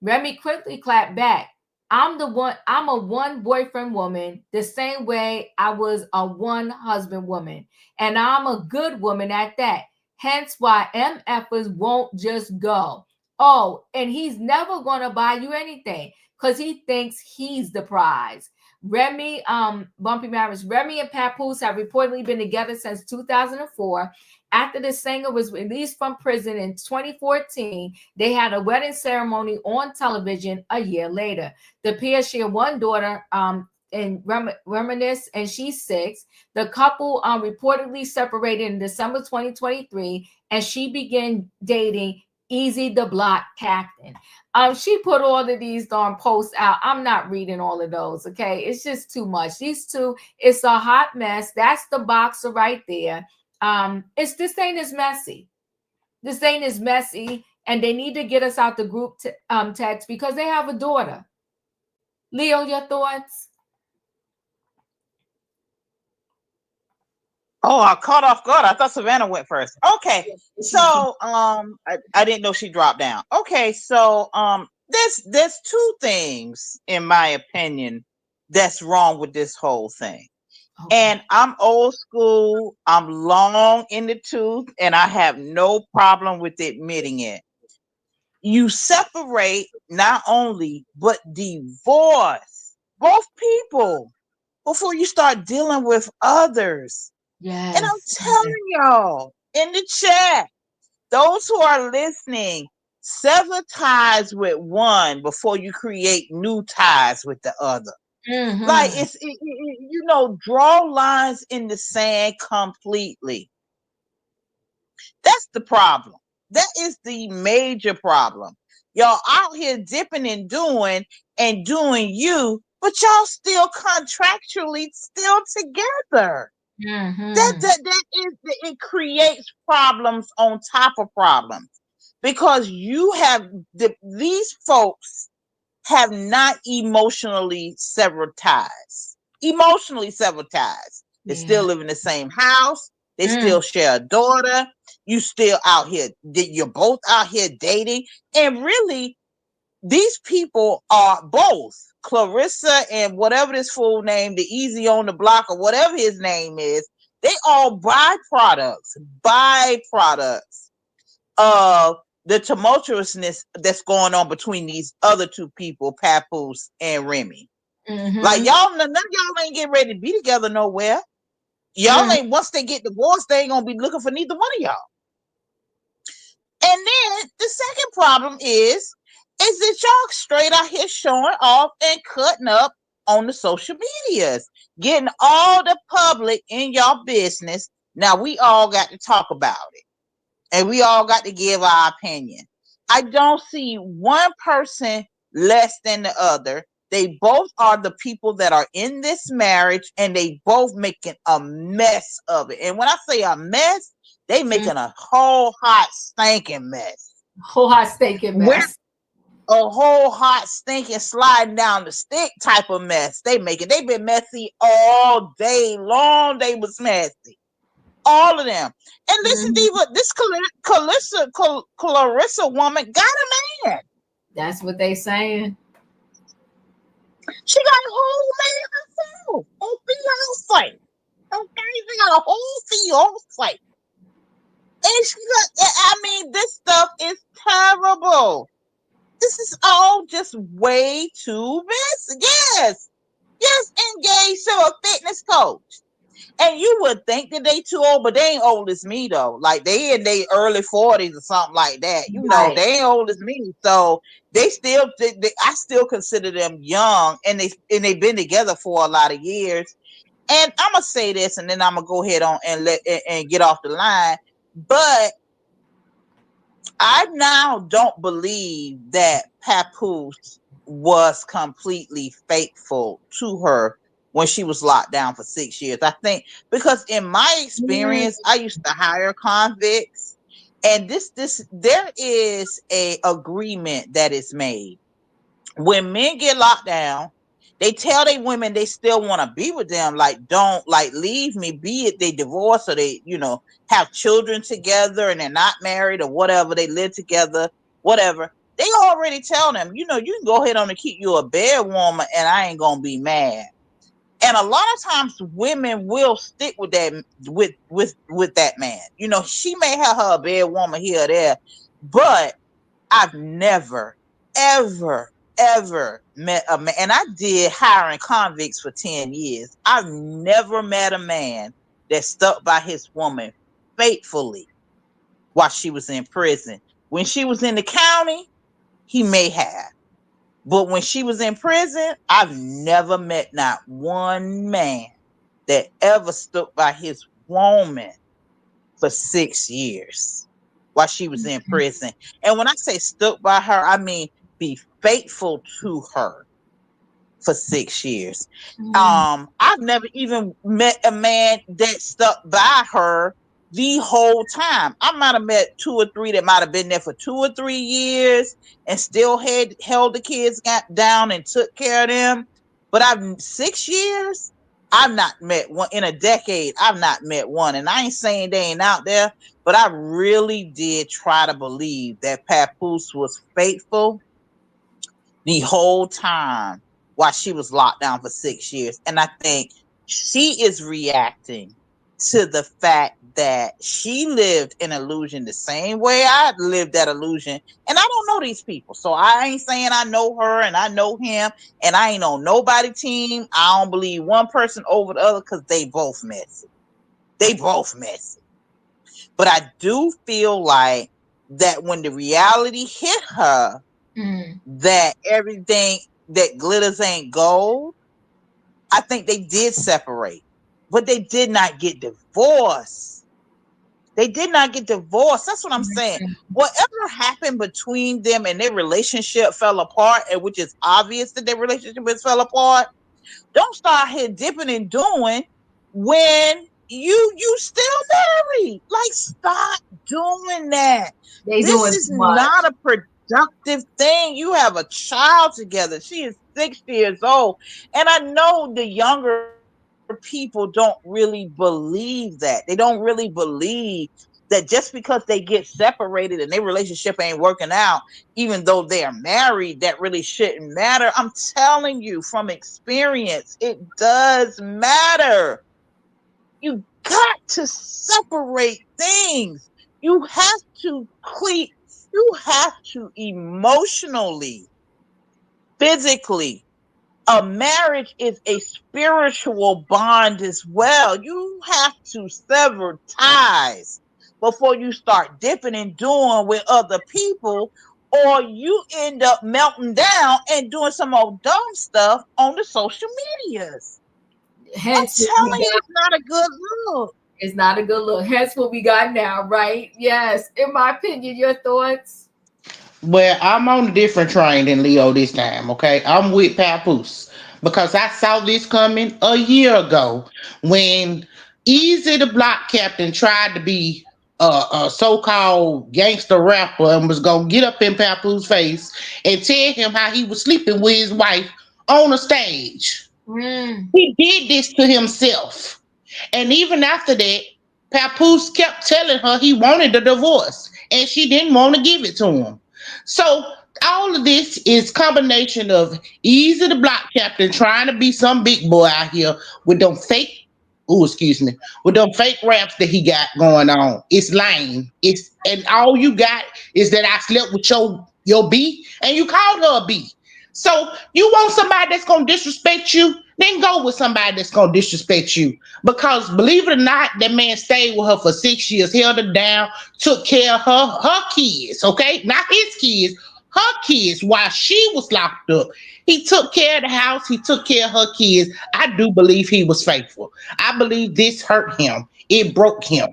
Remy quickly clapped back. I'm a one boyfriend woman, the same way I was a one husband woman. And I'm a good woman at that. Hence why MFers won't just go. Oh, and he's never going to buy you anything because he thinks he's the prize. Bumpy marriage. Remy and Papoose have reportedly been together since 2004 After the singer was released from prison in 2014, they had a wedding ceremony on television a year later. The pair share one daughter, and Reminisce, and she's 6. The couple reportedly separated in December 2023, and she began dating Easy the Block Captain. She put all of these darn posts out. I'm not reading all of those, okay? It's just too much. These two, it's a hot mess. That's the boxer right there. This thing is messy. This thing is messy, and they need to get us out the group text because they have a daughter. Leo, your thoughts? Oh, I caught off guard. I thought Savannah went first. Okay, so I didn't know she dropped down. Okay, so there's 2 things in my opinion that's wrong with this whole thing. Okay. And I'm old school. I'm long in the tooth, and I have no problem with admitting it. You separate not only but divorce both people before you start dealing with others. Yes. And I'm telling y'all in the chat, those who are listening, sever ties with one before you create new ties with the other. Mm-hmm. Like draw lines in the sand completely. That's the problem. That is the major problem. Y'all out here dipping and doing you, but y'all still contractually still together. Mm-hmm. It creates problems on top of problems because you have these folks have not emotionally severed ties. They still live in the same house. They still share a daughter. You still out here. You're both out here dating, and really, these people are both Clarissa and whatever this fool name, the Easy on the Block or whatever his name is. They all byproducts of the tumultuousness that's going on between these other 2 people, Papoose and Remy. Mm-hmm. Like none of y'all ain't getting ready to be together nowhere. Y'all ain't, once they get divorced, they ain't gonna be looking for neither one of y'all. And then the second problem is that y'all straight out here showing off and cutting up on the social medias, getting all the public in y'all business. Now we all got to talk about it, and we all got to give our opinion. I don't see one person less than the other. They both are the people that are in this marriage, and they both making a mess of it. And when I say a mess, they making a whole hot stinking mess. Whole hot stinking mess. A whole hot stinking sliding down the stick type of mess. They making. They've been messy all day long. They was messy. All of them. And listen, Diva, this Clarissa woman got a man. That's what they saying. She got a whole man herself. Whole fiance. Okay, she got a whole fiance. And she got, this stuff is terrible. This is all just way too messy. Yes, engaged to a fitness coach. And you would think that they too old, but they ain't old as me though. Like they in their early 40s or something like that. You know, they ain't old as me. So they still, I still consider them young, and they've been together for a lot of years. And I'm gonna say this, and then I'm gonna go ahead on and get off the line. But I now don't believe that Papoose was completely faithful to her when she was locked down for 6 years. I think because in my experience, I used to hire convicts, and there is a agreement that is made. When men get locked down, they tell their women they still want to be with them. Like, don't leave me, be it they divorce or they, have children together and they're not married or whatever, they live together, whatever. They already tell them, you can go ahead on and keep you a bed woman and I ain't going to be mad. And a lot of times women will stick with that, with that man. She may have her a bed woman here or there, but I've never, ever met a man, and I did hiring convicts for 10 years. I've never met a man that stuck by his woman faithfully while she was in prison. When she was in the county, he may have. But when she was in prison, I've never met not one man that ever stood by his woman for 6 years while she was in prison. And when I say stuck by her, I mean be faithful to her for 6 years. I've never even met a man that stuck by her the whole time. I might have met 2 or 3 that might have been there for 2 or 3 years and still held the kids down and took care of them. But 6 years, I've not met one in a decade. I've not met one. And I ain't saying they ain't out there, but I really did try to believe that Papoose was faithful the whole time while she was locked down for 6 years. And I think she is reacting to the fact that she lived an illusion the same way I lived that illusion. And I don't know these people. So I ain't saying I know her and I know him and I ain't on nobody team. I don't believe one person over the other because they both messy. They both messy. But I do feel like that when the reality hit her, that everything that glitters ain't gold, I think they did separate, but they did not get divorced. They did not get divorced. That's what I'm saying. Whatever happened between them and their relationship fell apart, and which is obvious that their relationship has fell apart. Don't start here dipping and doing when you still married. Like, stop doing that. This is not a productive thing. You have a child together. She is 6 years old. And I know the younger people don't really believe that. They don't really believe that just because they get separated and their relationship ain't working out, even though they are married, that really shouldn't matter. I'm telling you from experience, it does matter. You got to separate things. You have to emotionally, physically. A marriage is a spiritual bond as well. You have to sever ties before you start dipping and doing with other people, or you end up melting down and doing some old dumb stuff on the social medias. Hence, I'm telling you, it's not a good look. It's not a good look. Hence what we got now, right? Yes. In my opinion, your thoughts? Well, I'm on a different train than Leo this time, okay? I'm with Papoose because I saw this coming a year ago when Easy the Block Captain tried to be a so-called gangster rapper and was gonna get up in Papoose face and tell him how he was sleeping with his wife on a stage. He did this to himself. And even after that, Papoose kept telling her he wanted a divorce and she didn't want to give it to him. So all of this is combination of Easy the Block Captain trying to be some big boy out here with them fake, with them fake raps that he got going on. It's lame. And all you got is that I slept with your B and you called her a B. So you want somebody that's gonna disrespect you, then go with somebody that's gonna disrespect you. Because believe it or not, that man stayed with her for 6 years, held her down, took care of her kids, okay? Not his kids, her kids while she was locked up. He took care of the house, he took care of her kids. I do believe he was faithful. I believe this hurt him. It broke him.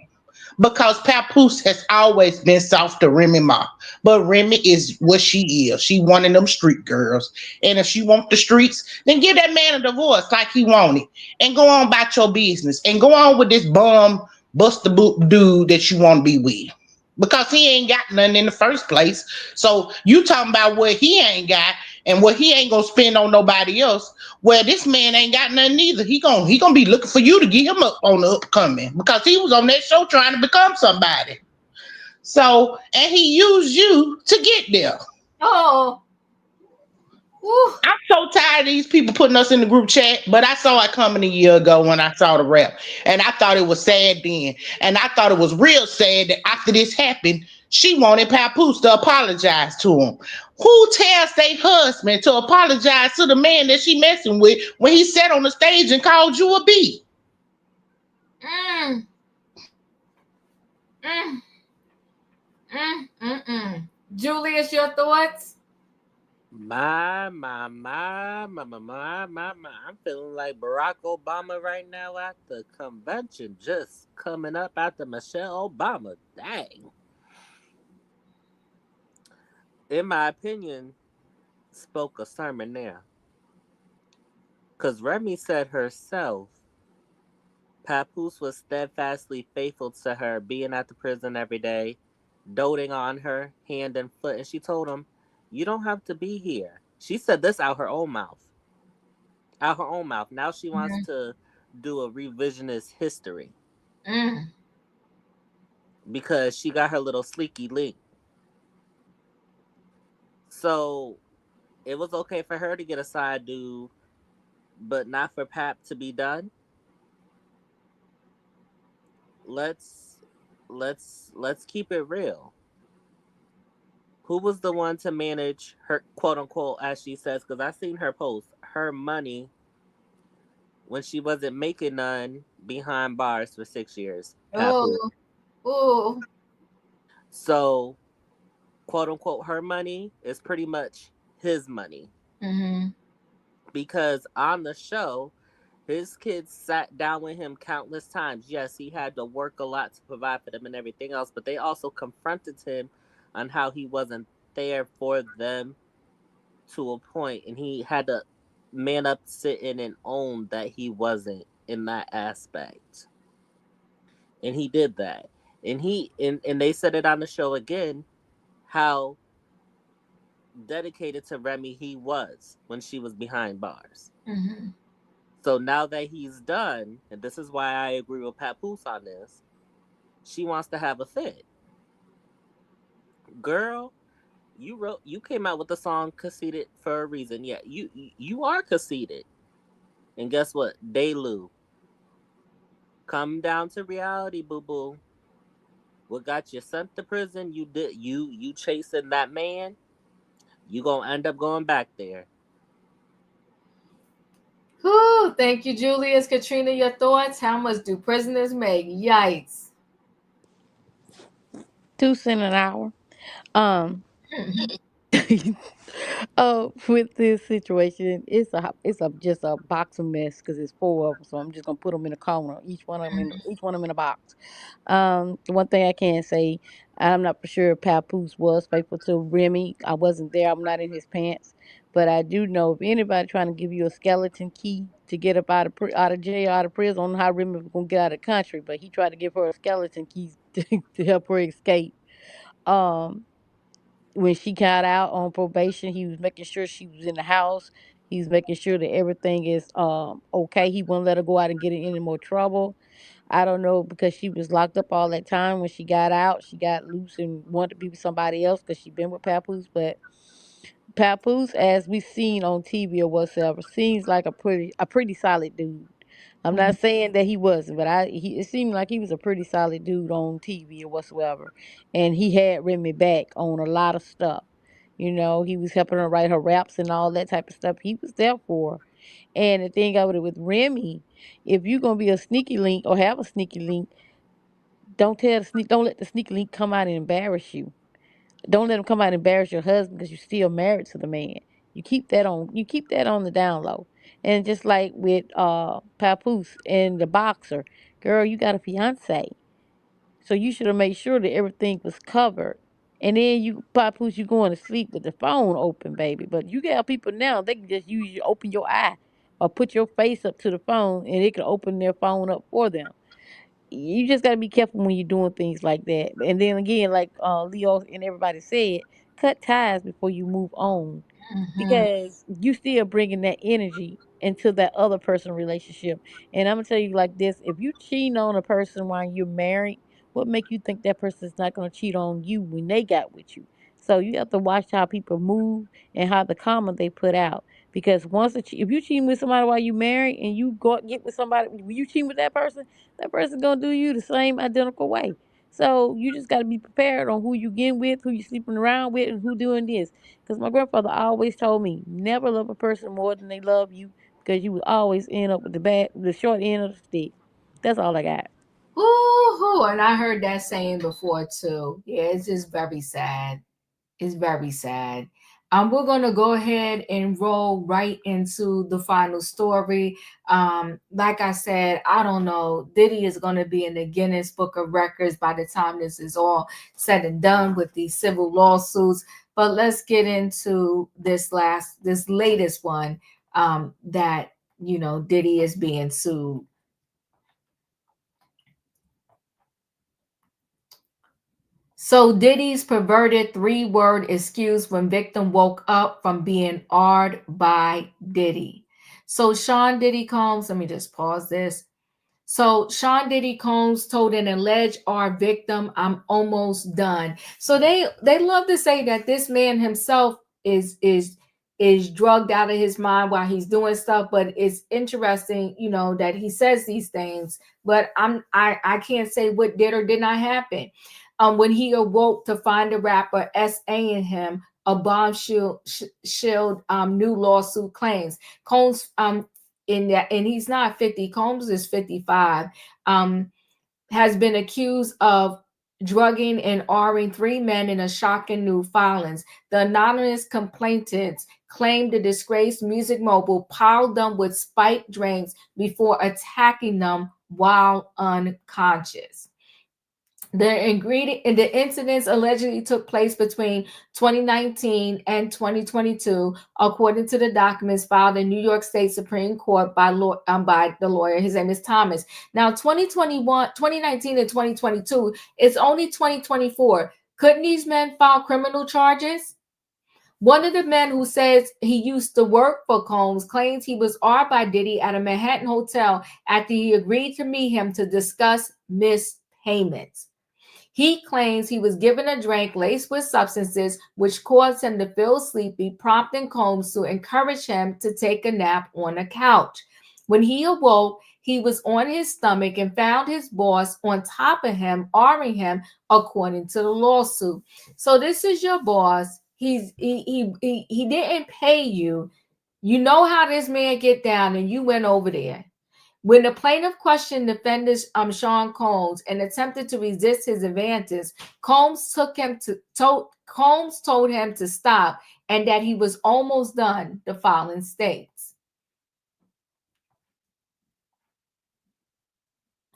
Because Papoose has always been soft to Remy Ma. But Remy is what she is. She one of them street girls. And if she want the streets, then give that man a divorce like he wanted. And go on about your business. And go on with this bum, bust the boot dude that you want to be with. Because he ain't got nothing in the first place. So you talking about what he ain't got and what he ain't gonna spend on nobody else. Well, this man ain't got nothing either. He gonna be looking for you to get him up on the upcoming because he was on that show trying to become somebody. So, and he used you to get there. Oh. Woo. I'm so tired of these people putting us in the group chat, but I saw it coming a year ago when I saw the rap. And I thought it was sad then. And I thought it was real sad that after this happened, she wanted Papoose to apologize to him. Who tells their husband to apologize to the man that she messing with when he sat on the stage and called you a B? Mm, Julius, your thoughts? I'm feeling like Barack Obama right now at the convention, just coming up after Michelle Obama. Dang. In my opinion, spoke a sermon there. Because Remy said herself, Papoose was steadfastly faithful to her, being at the prison every day, doting on her, hand and foot. And she told him, "You don't have to be here." She said this out her own mouth. Out her own mouth. Now she wants to do a revisionist history because she got her little sleeky link. So it was okay for her to get a side dude, but not for Pap to be done. Let's let's keep it real. Who was the one to manage her, quote unquote, as she says? Because I seen her post her money when she wasn't making none behind bars for 6 years. Papoose. Oh. So, quote unquote, her money is pretty much his money. Mm-hmm. Because on the show, his kids sat down with him countless times. Yes, he had to work a lot to provide for them and everything else, but they also confronted him on how he wasn't there for them to a point, and he had to man up, sit in, and own that he wasn't in that aspect. And he did that. And they said it on the show again, how dedicated to Remy he was when she was behind bars. Mm-hmm. So now that he's done, and this is why I agree with Papoose on this, she wants to have a fit. Girl, you came out with the song "Conceited" for a reason. Yeah, you are conceited. And guess what? Delu. Come down to reality, boo boo. What got you sent to prison? You chasing that man. You gonna end up going back there. Whew, thank you, Julius. Katrina, your thoughts? How much do prisoners make? Yikes. 2 cents an hour. Um, oh, with this situation, it's a just a box of mess because it's four of them. So I'm just gonna put them in a corner. Each one of them in a box. One thing I can say, I'm not for sure if Papoose was faithful to Remy. I wasn't there. I'm not in his pants, but I do know if anybody trying to give you a skeleton key to get up out of jail, out of prison, I don't know how Remy was gonna get out of the country, but he tried to give her a skeleton key to help her escape. Um, when she got out on probation, he was making sure she was in the house. He was making sure that everything is okay. He wouldn't let her go out and get in any more trouble. I don't know because she was locked up all that time. When she got out, she got loose and wanted to be with somebody else because she been with Papoose. But Papoose, as we've seen on TV or whatsoever, seems like a pretty solid dude. I'm not saying that he wasn't, but it seemed like he was a pretty solid dude on TV or whatsoever. And he had Remy back on a lot of stuff. You know, he was helping her write her raps and all that type of stuff. He was there for her. And the thing about it with Remy, if you're gonna be a sneaky link or have a sneaky link, don't let the sneaky link come out and embarrass you. Don't let him come out and embarrass your husband because you're still married to the man. You keep that on the down low. And just like with Papoose and the boxer, girl, you got a fiance. So you should have made sure that everything was covered. And then Papoose, you going to sleep with the phone open, baby. But you got people now, they can just open your eye or put your face up to the phone and it can open their phone up for them. You just got to be careful when you're doing things like that. And then again, like Leo and everybody said, cut ties before you move on Mm-hmm. because you still bringing that energy into that other person relationship. And I'm gonna tell you like this: if you cheat on a person while you're married, what make you think that person's not gonna cheat on you when they got with you? So you have to watch how people move and how the comment they put out. Because if you cheating with somebody while you married and you go get with somebody, when you cheating with that person gonna do you the same identical way. So you just gotta be prepared on who you getting with, who you sleeping around with, and who doing this. Because my grandfather always told me, never love a person more than they love you, because you will always end up with the short end of the stick. That's all I got. Ooh, and I heard that saying before too. Yeah, it's just very sad. It's very sad. We're gonna go ahead and roll right into the final story. Like I said, I don't know. Diddy is gonna be in the Guinness Book of Records by the time this is all said and done with these civil lawsuits. But let's get into this latest one that Diddy is being sued. So Diddy's perverted 3-word excuse when victim woke up from being awed by Diddy. So Sean Diddy Combs, let me just pause this. So Sean Diddy Combs told an alleged R victim, "I'm almost done." So they love to say that this man himself is drugged out of his mind while he's doing stuff, but it's interesting, that he says these things. But I can't say what did or did not happen. When he awoke to find the rapper S.A.ing him, a bombshell new lawsuit claims. Combs in that, and he's not 50. Combs is 55. Has been accused of drugging and R-ing 3 men in a shocking new filings. The anonymous complainants claimed the disgraced music mogul piled them with spiked drinks before attacking them while unconscious. The incidents allegedly took place between 2019 and 2022, according to the documents filed in New York State Supreme Court by the lawyer. His name is Thomas. Now, 2019 and 2022, it's only 2024. Couldn't these men file criminal charges? One of the men who says he used to work for Combs claims he was awed by Diddy at a Manhattan hotel after he agreed to meet him to discuss missed payments. He claims he was given a drink laced with substances which caused him to feel sleepy, prompting Combs to encourage him to take a nap on a couch. When he awoke, he was on his stomach and found his boss on top of him, R-ing him, according to the lawsuit. So this is your boss. He didn't pay you. You know how this man get down, and you went over there. When the plaintiff questioned defendant Sean Combs and attempted to resist his advances, Combs told him to stop and that he was almost done, the filing states.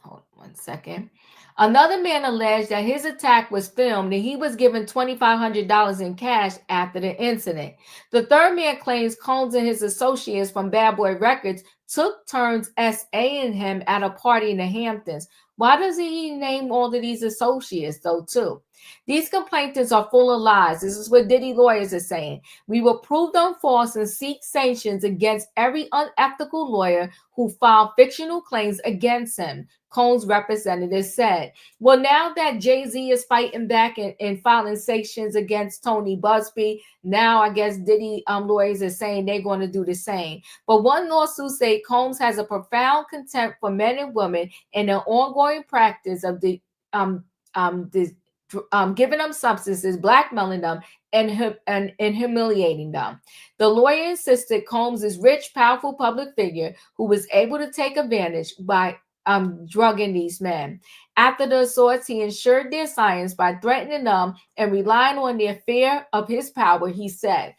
Hold on 1 second. Another man alleged that his attack was filmed and he was given $2,500 in cash after the incident. The third man claims Combs and his associates from Bad Boy Records took turns S.A.ing him at a party in the Hamptons. Why doesn't he name all of these associates, though, too? These complainants are full of lies. This is what Diddy lawyers are saying. We will prove them false and seek sanctions against every unethical lawyer who filed fictional claims against him, Combs' representative said. Well, now that Jay-Z is fighting back and filing sanctions against Tony Busby, now I guess Diddy lawyers are saying they're going to do the same. But one lawsuit says Combs has a profound contempt for men and women and an ongoing practice of giving them substances, blackmailing them, and humiliating them. The lawyer insisted Combs is rich, powerful public figure who was able to take advantage by drugging these men. After the assaults, he ensured their silence by threatening them and relying on their fear of his power, he said.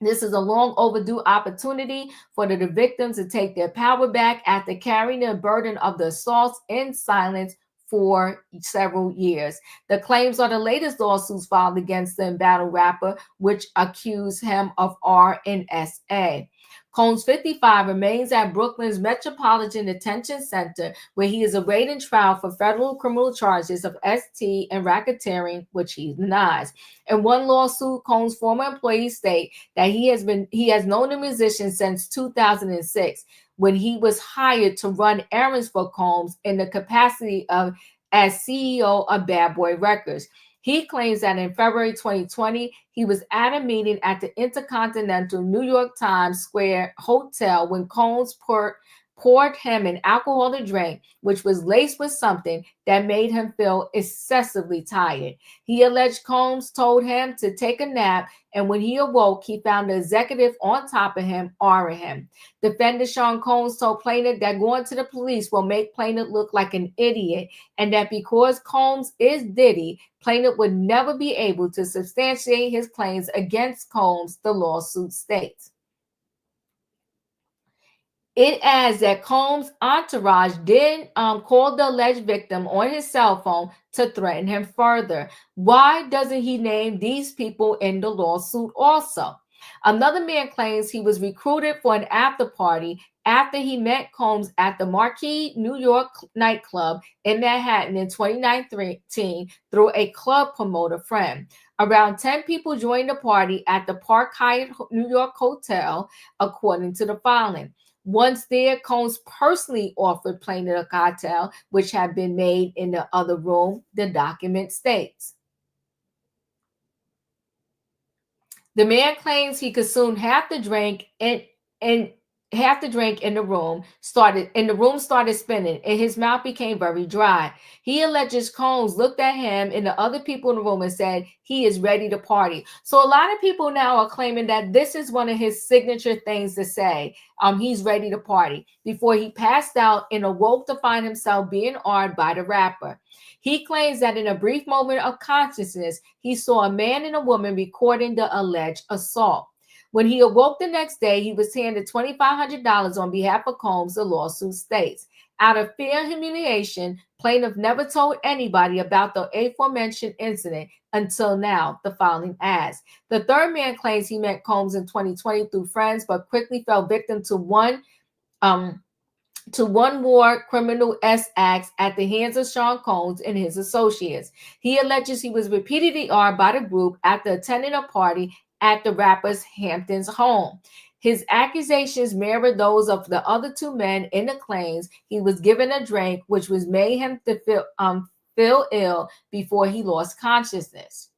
This is a long overdue opportunity for the victims to take their power back after carrying the burden of the assaults in silence for several years. The claims are the latest lawsuits filed against the embattled rapper, which accuse him of RNSA. Combs, 55, remains at Brooklyn's Metropolitan Detention Center, where he is awaiting trial for federal criminal charges of ST and racketeering, which he denies. In one lawsuit, Combs' former employees state that he has known the musician since 2006, when he was hired to run errands for Combs in the capacity of as CEO of Bad Boy Records. He claims that in February 2020, he was at a meeting at the Intercontinental New York Times Square Hotel when Combs poured poured him an alcoholic drink, which was laced with something that made him feel excessively tired. He alleged Combs told him to take a nap, and when he awoke, he found the executive on top of him, ordering him. Defendant Sean Combs told plaintiff that going to the police will make plaintiff look like an idiot, and that because Combs is Diddy, plaintiff would never be able to substantiate his claims against Combs, the lawsuit states. It adds that Combs' entourage did call the alleged victim on his cell phone to threaten him further. Why doesn't he name these people in the lawsuit also? Another man claims he was recruited for an after party after he met Combs at the Marquee New York nightclub in Manhattan in 2019 through a club promoter friend. Around 10 people joined the party at the Park Hyatt New York Hotel, according to the filing. Once there, Combs personally offered plaintiff a cocktail, which had been made in the other room, the document states. The man claims he consumed half the drink and half the drink in the room started spinning and his mouth became very dry. He alleges Combs looked at him and the other people in the room and said he is ready to party. So a lot of people now are claiming that this is one of his signature things to say. He's ready to party before he passed out and awoke to find himself being awed by the rapper. He claims that in a brief moment of consciousness, he saw a man and a woman recording the alleged assault. When he awoke the next day, he was handed $2,500 on behalf of Combs, the lawsuit states. Out of fear and humiliation, plaintiff never told anybody about the aforementioned incident until now, the filing adds. The third man claims he met Combs in 2020 through friends, but quickly fell victim to one more criminal acts at the hands of Sean Combs and his associates. He alleges he was repeatedly armed by the group after attending a party at the rapper's Hamptons home. His accusations mirror those of the other two men in the claims he was given a drink which was made him to feel ill before he lost consciousness.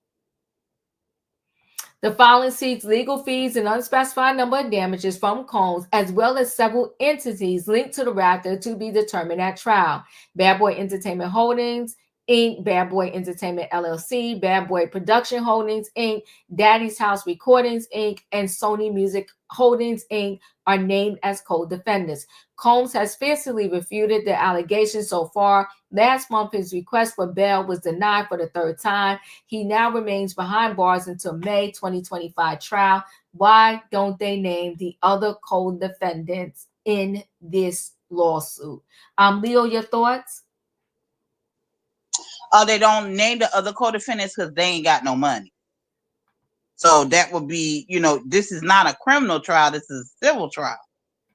The filing seeks legal fees and unspecified number of damages from Combs, as well as several entities linked to the rapper to be determined at trial. Bad Boy Entertainment Holdings, Inc., Bad Boy Entertainment LLC, Bad Boy Production Holdings, Inc., Daddy's House Recordings, Inc., and Sony Music Holdings, Inc. are named as co-defendants. Combs has fiercely refuted the allegations so far. Last month, his request for bail was denied for the third time. He now remains behind bars until May 2025 trial. Why don't they name the other co-defendants in this lawsuit? Leo, your thoughts? They don't name the other co-defendants because they ain't got no money. So that would be, this is not a criminal trial. This is a civil trial.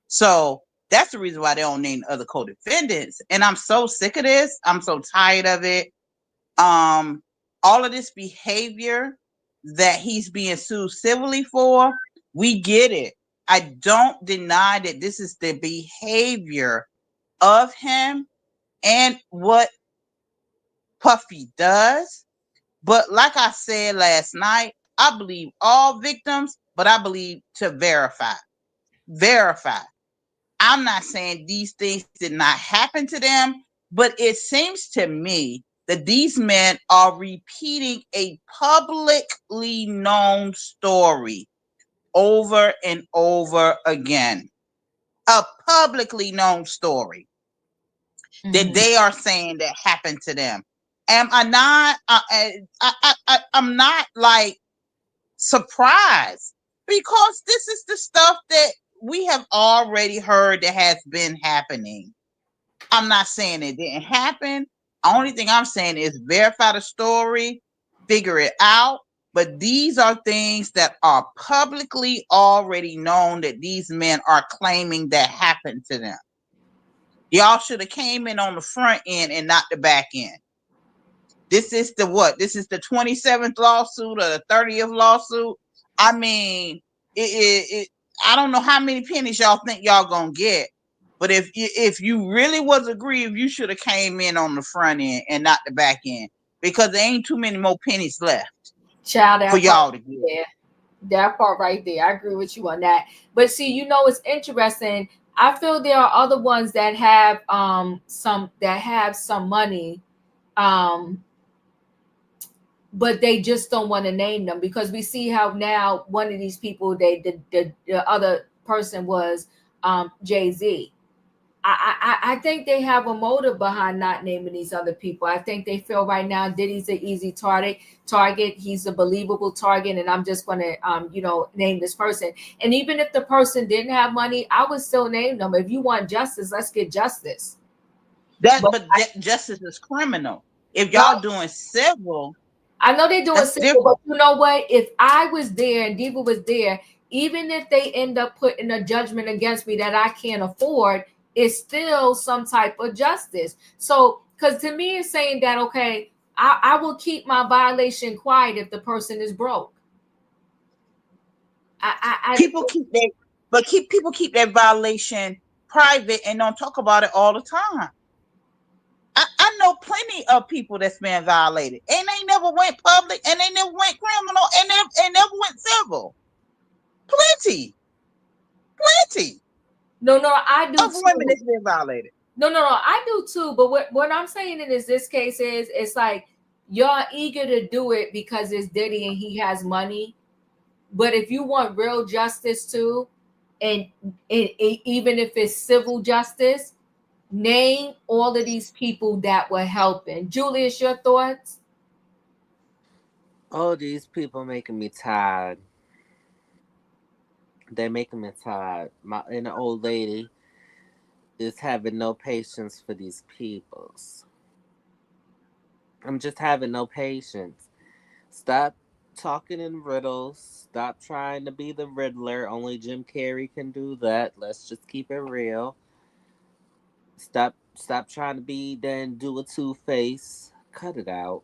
So that's the reason why they don't name the other co-defendants. And I'm so sick of this. I'm so tired of it. All of this behavior that he's being sued civilly for, we get it. I don't deny that this is the behavior of him and what Puffy does. But like I said last night, I believe all victims, but I believe to verify. I'm not saying these things did not happen to them, but it seems to me that these men are repeating a publicly known story over and over again. A publicly known story that they are saying that happened to them. Am I not? I'm not like surprised because this is the stuff that we have already heard that has been happening. I'm not saying it didn't happen. The only thing I'm saying is verify the story, figure it out. But these are things that are publicly already known that these men are claiming that happened to them. Y'all should have came in on the front end and not the back end. This is the what? This is the 27th lawsuit or the 30th lawsuit. I mean, I don't know how many pennies y'all think y'all gonna get, but if you really was aggrieved, you should have came in on the front end and not the back end because there ain't too many more pennies left. Child, for y'all to get. That part right there, I agree with you on that. But see, it's interesting I feel there are other ones that have some money, um but they just don't want to name them, because we see how now one of these people, the other person was Jay-Z. I think they have a motive behind not naming these other people. I think they feel right now Diddy's an easy target. He's a believable target, and I'm just gonna name this person. And even if the person didn't have money, I would still name them. If you want justice, let's get justice. But Justice is criminal. If no, y'all doing civil, I know they're doing that's civil, but different. you know what? If I was there and Diva was there, even if they end up putting a judgment against me that I can't afford, it's still some type of justice. So, because to me, it's saying that, okay, I will keep my violation quiet if the person is broke. People keep that, but people keep that violation private and don't talk about it all the time. I know plenty of people that's been violated, and they never went public, and they never went criminal, and never went civil. Plenty. No, I do Of women too. that's been violated. No, I do too. But what I'm saying is, this case is, it's like you're eager to do it because it's Diddy and he has money. But if you want real justice too, and even if it's civil justice, name all of these people that were helping. Julius, your thoughts? All these people making me tired. They're making me tired. My and the old lady is having no patience for these peoples. I'm just having no patience. Stop talking in riddles. Stop trying to be the Riddler. Only Jim Carrey can do that. Let's just keep it real. Stop trying to be then do a two-face. Cut it out.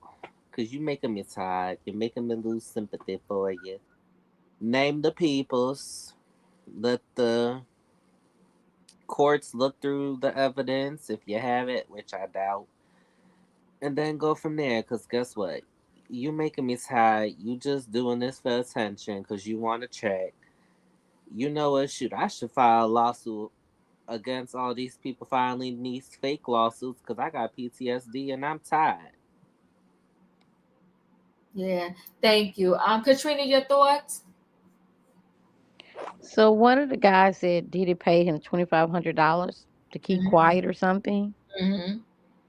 Cause you making me tired. You're making me lose sympathy for you. Name the peoples. Let the courts look through the evidence if you have it, which I doubt. And then go from there. Cause guess what? You making me tired. You just doing this for attention because you want to check. You know what? Shoot, I should file a lawsuit against all these people filing these fake lawsuits because I got PTSD and I'm tired. Yeah, thank you. Katrina, your thoughts? So one of the guys said Diddy paid him $2,500 to keep Mm-hmm. quiet or something. Mm-hmm.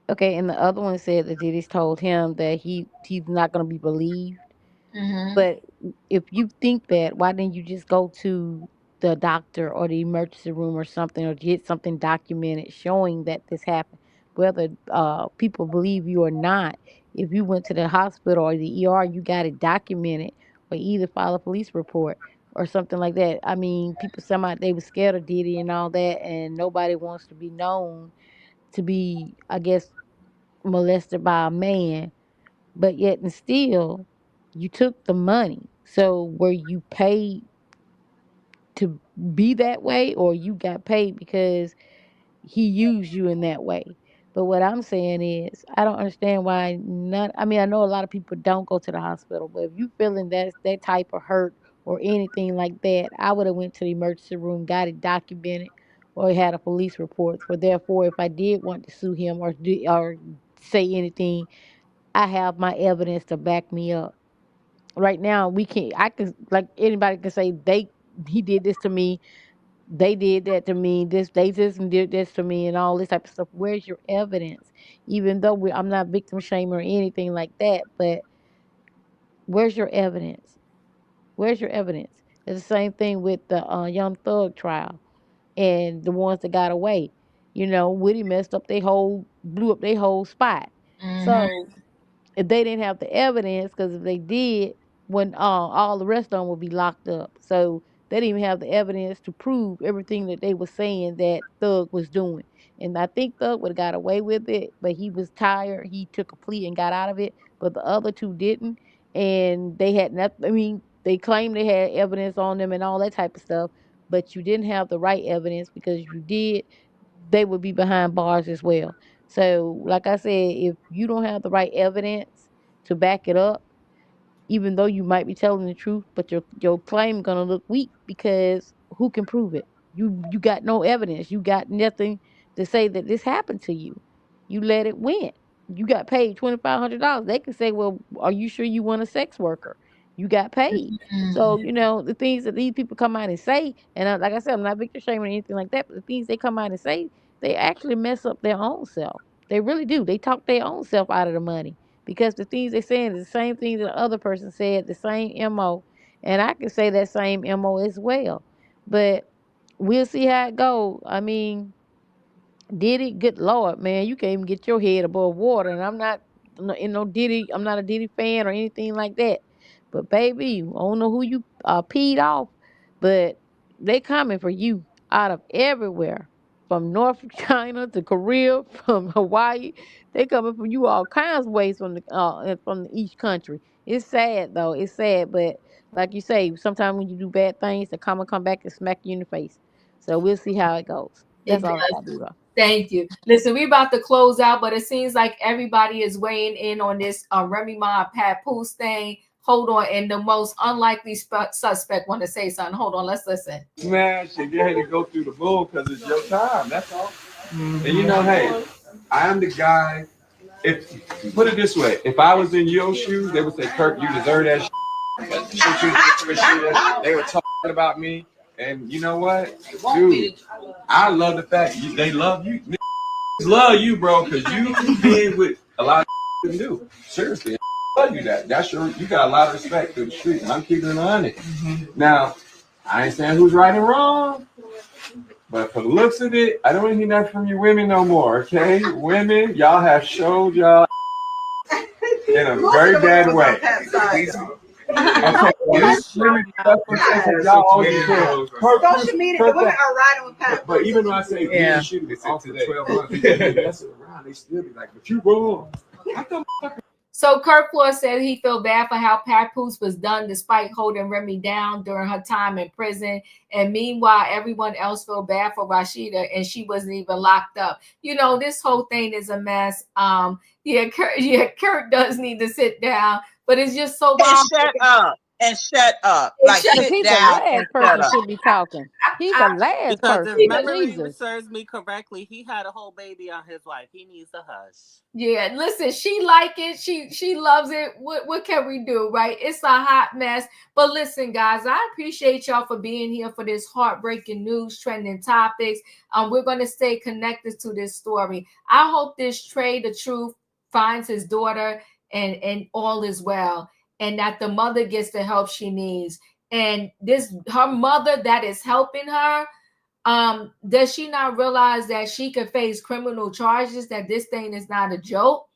Okay, and the other one said that Diddy's told him that he's not going to be believed. Mm-hmm. But if you think that, why didn't you just go to the doctor or the emergency room or something, or get something documented showing that this happened? Whether people believe you or not, if you went to the hospital or the ER, you got it documented, or either file a police report or something like that. I mean, people somehow they were scared of Diddy and all that, and nobody wants to be known to be, I guess, molested by a man, but yet and still you took the money. So were you paid to be that way, or you got paid because he used you in that way? But what I'm saying is, I don't understand why not. I mean, I know a lot of people don't go to the hospital, but if you feeling that type of hurt or anything like that, I would have went to the emergency room, got it documented, or had a police report. For therefore, if I did want to sue him or say anything, I have my evidence to back me up. Right now, we can't. I can, like, anybody can say he did this to me. They did that to me. They just did this to me, and all this type of stuff. Where's your evidence? Even though I'm not victim shaming or anything like that, but where's your evidence? Where's your evidence? It's the same thing with the Young Thug trial and the ones that got away. Woody messed up blew up their whole spot. Mm-hmm. So if they didn't have the evidence, because if they did, when all the rest of them would be locked up. So they didn't even have the evidence to prove everything that they were saying that Thug was doing. And I think Thug would have got away with it, but he was tired. He took a plea and got out of it, but the other two didn't. And they had nothing. I mean, they claimed they had evidence on them and all that type of stuff, but you didn't have the right evidence, because if you did, they would be behind bars as well. So, like I said, if you don't have the right evidence to back it up, even though you might be telling the truth, but your claim gonna look weak, because who can prove it? You got no evidence. You got nothing to say that this happened to you. You let it win. You got paid $2,500. They can say, well, are you sure you want a sex worker? You got paid. So, the things that these people come out and say, and like I said, I'm not victim shaming or anything like that, but the things they come out and say, they actually mess up their own self. They really do. They talk their own self out of the money because the things they're saying is the same thing that the other person said, the same MO. And I can say that same MO as well. But we'll see how it goes. I mean, Diddy, good Lord, man, you can't even get your head above water. And I'm not Diddy, I'm not a Diddy fan or anything like that. But baby, I don't know who you peed off, but they coming for you out of everywhere. From North China to Korea, from Hawaii. They coming for you all kinds of ways from each country. It's sad though. It's sad, but like you say, sometimes when you do bad things, they come back and smack you in the face. So we'll see how it goes. That's all I gotta do though. Thank you. Listen, we're about to close out, but it seems like everybody is weighing in on this Remy Ma and Papoose thing. Hold on, and the most unlikely suspect want to say something. Hold on, let's listen. Smash and get ready to go through the bull because it's your time. That's all. And hey, I am the guy. If put it this way, if I was in your shoes, they would say, "Kirk, you deserve that." They were talking about me, and you know what, dude? I love the fact they love you. Love you, bro, because you did what a lot of do. Seriously, I love you that. You got a lot of respect for the street, and I'm keeping it on it. Now, I ain't saying who's right and wrong, but for the looks of it, I don't want to hear nothing from you women no more, okay? Women, y'all have showed y'all in a very bad way. Okay, social media, the women are riding with Pat. But even though I say shooting off for 12 months, that's around, they still be like, but you wrong. So Kirk Floyd said he felt bad for how Papoose was done despite holding Remy down during her time in prison. And meanwhile, everyone else felt bad for Rashida and she wasn't even locked up. This whole thing is a mess. Kirk does need to sit down, but it's just so and shut up. Like sit down and shut up. Should be talking. He's the last because person. if memory Jesus. serves me correctly, he had a whole baby on his wife. He needs to hush. Yeah, listen, she like it. She loves it. What can we do, right? It's a hot mess. But listen, guys, I appreciate y'all for being here for this heartbreaking news, trending topics. We're going to stay connected to this story. I hope this Trae Tha Truth finds his daughter and all is well, and that the mother gets the help she needs. And her mother that is helping her, does she not realize that she could face criminal charges, that this thing is not a joke?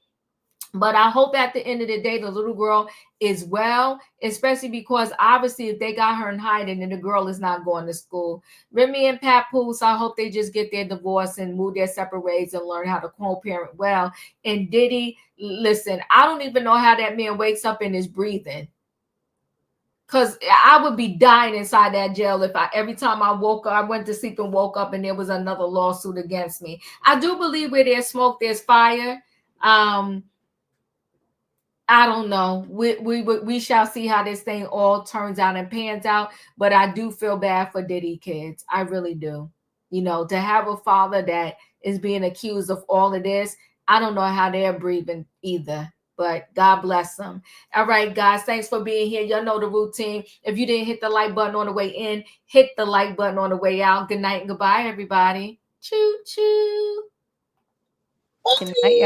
But I hope at the end of the day, the little girl is well, especially because obviously if they got her in hiding, then the girl is not going to school. Remy and Papoose, I hope they just get their divorce and move their separate ways and learn how to co-parent well. And Diddy, listen, I don't even know how that man wakes up and is breathing. Because I would be dying inside that jail if every time I woke up, I went to sleep and woke up and there was another lawsuit against me. I do believe where there's smoke, there's fire. I don't know. We shall see how this thing all turns out and pans out. But I do feel bad for Diddy kids. I really do. To have a father that is being accused of all of this, I don't know how they're breathing either. But God bless them. All right, guys, thanks for being here. Y'all know the routine. If you didn't hit the like button on the way in, hit the like button on the way out. Good night and goodbye, everybody. Choo choo. Good night,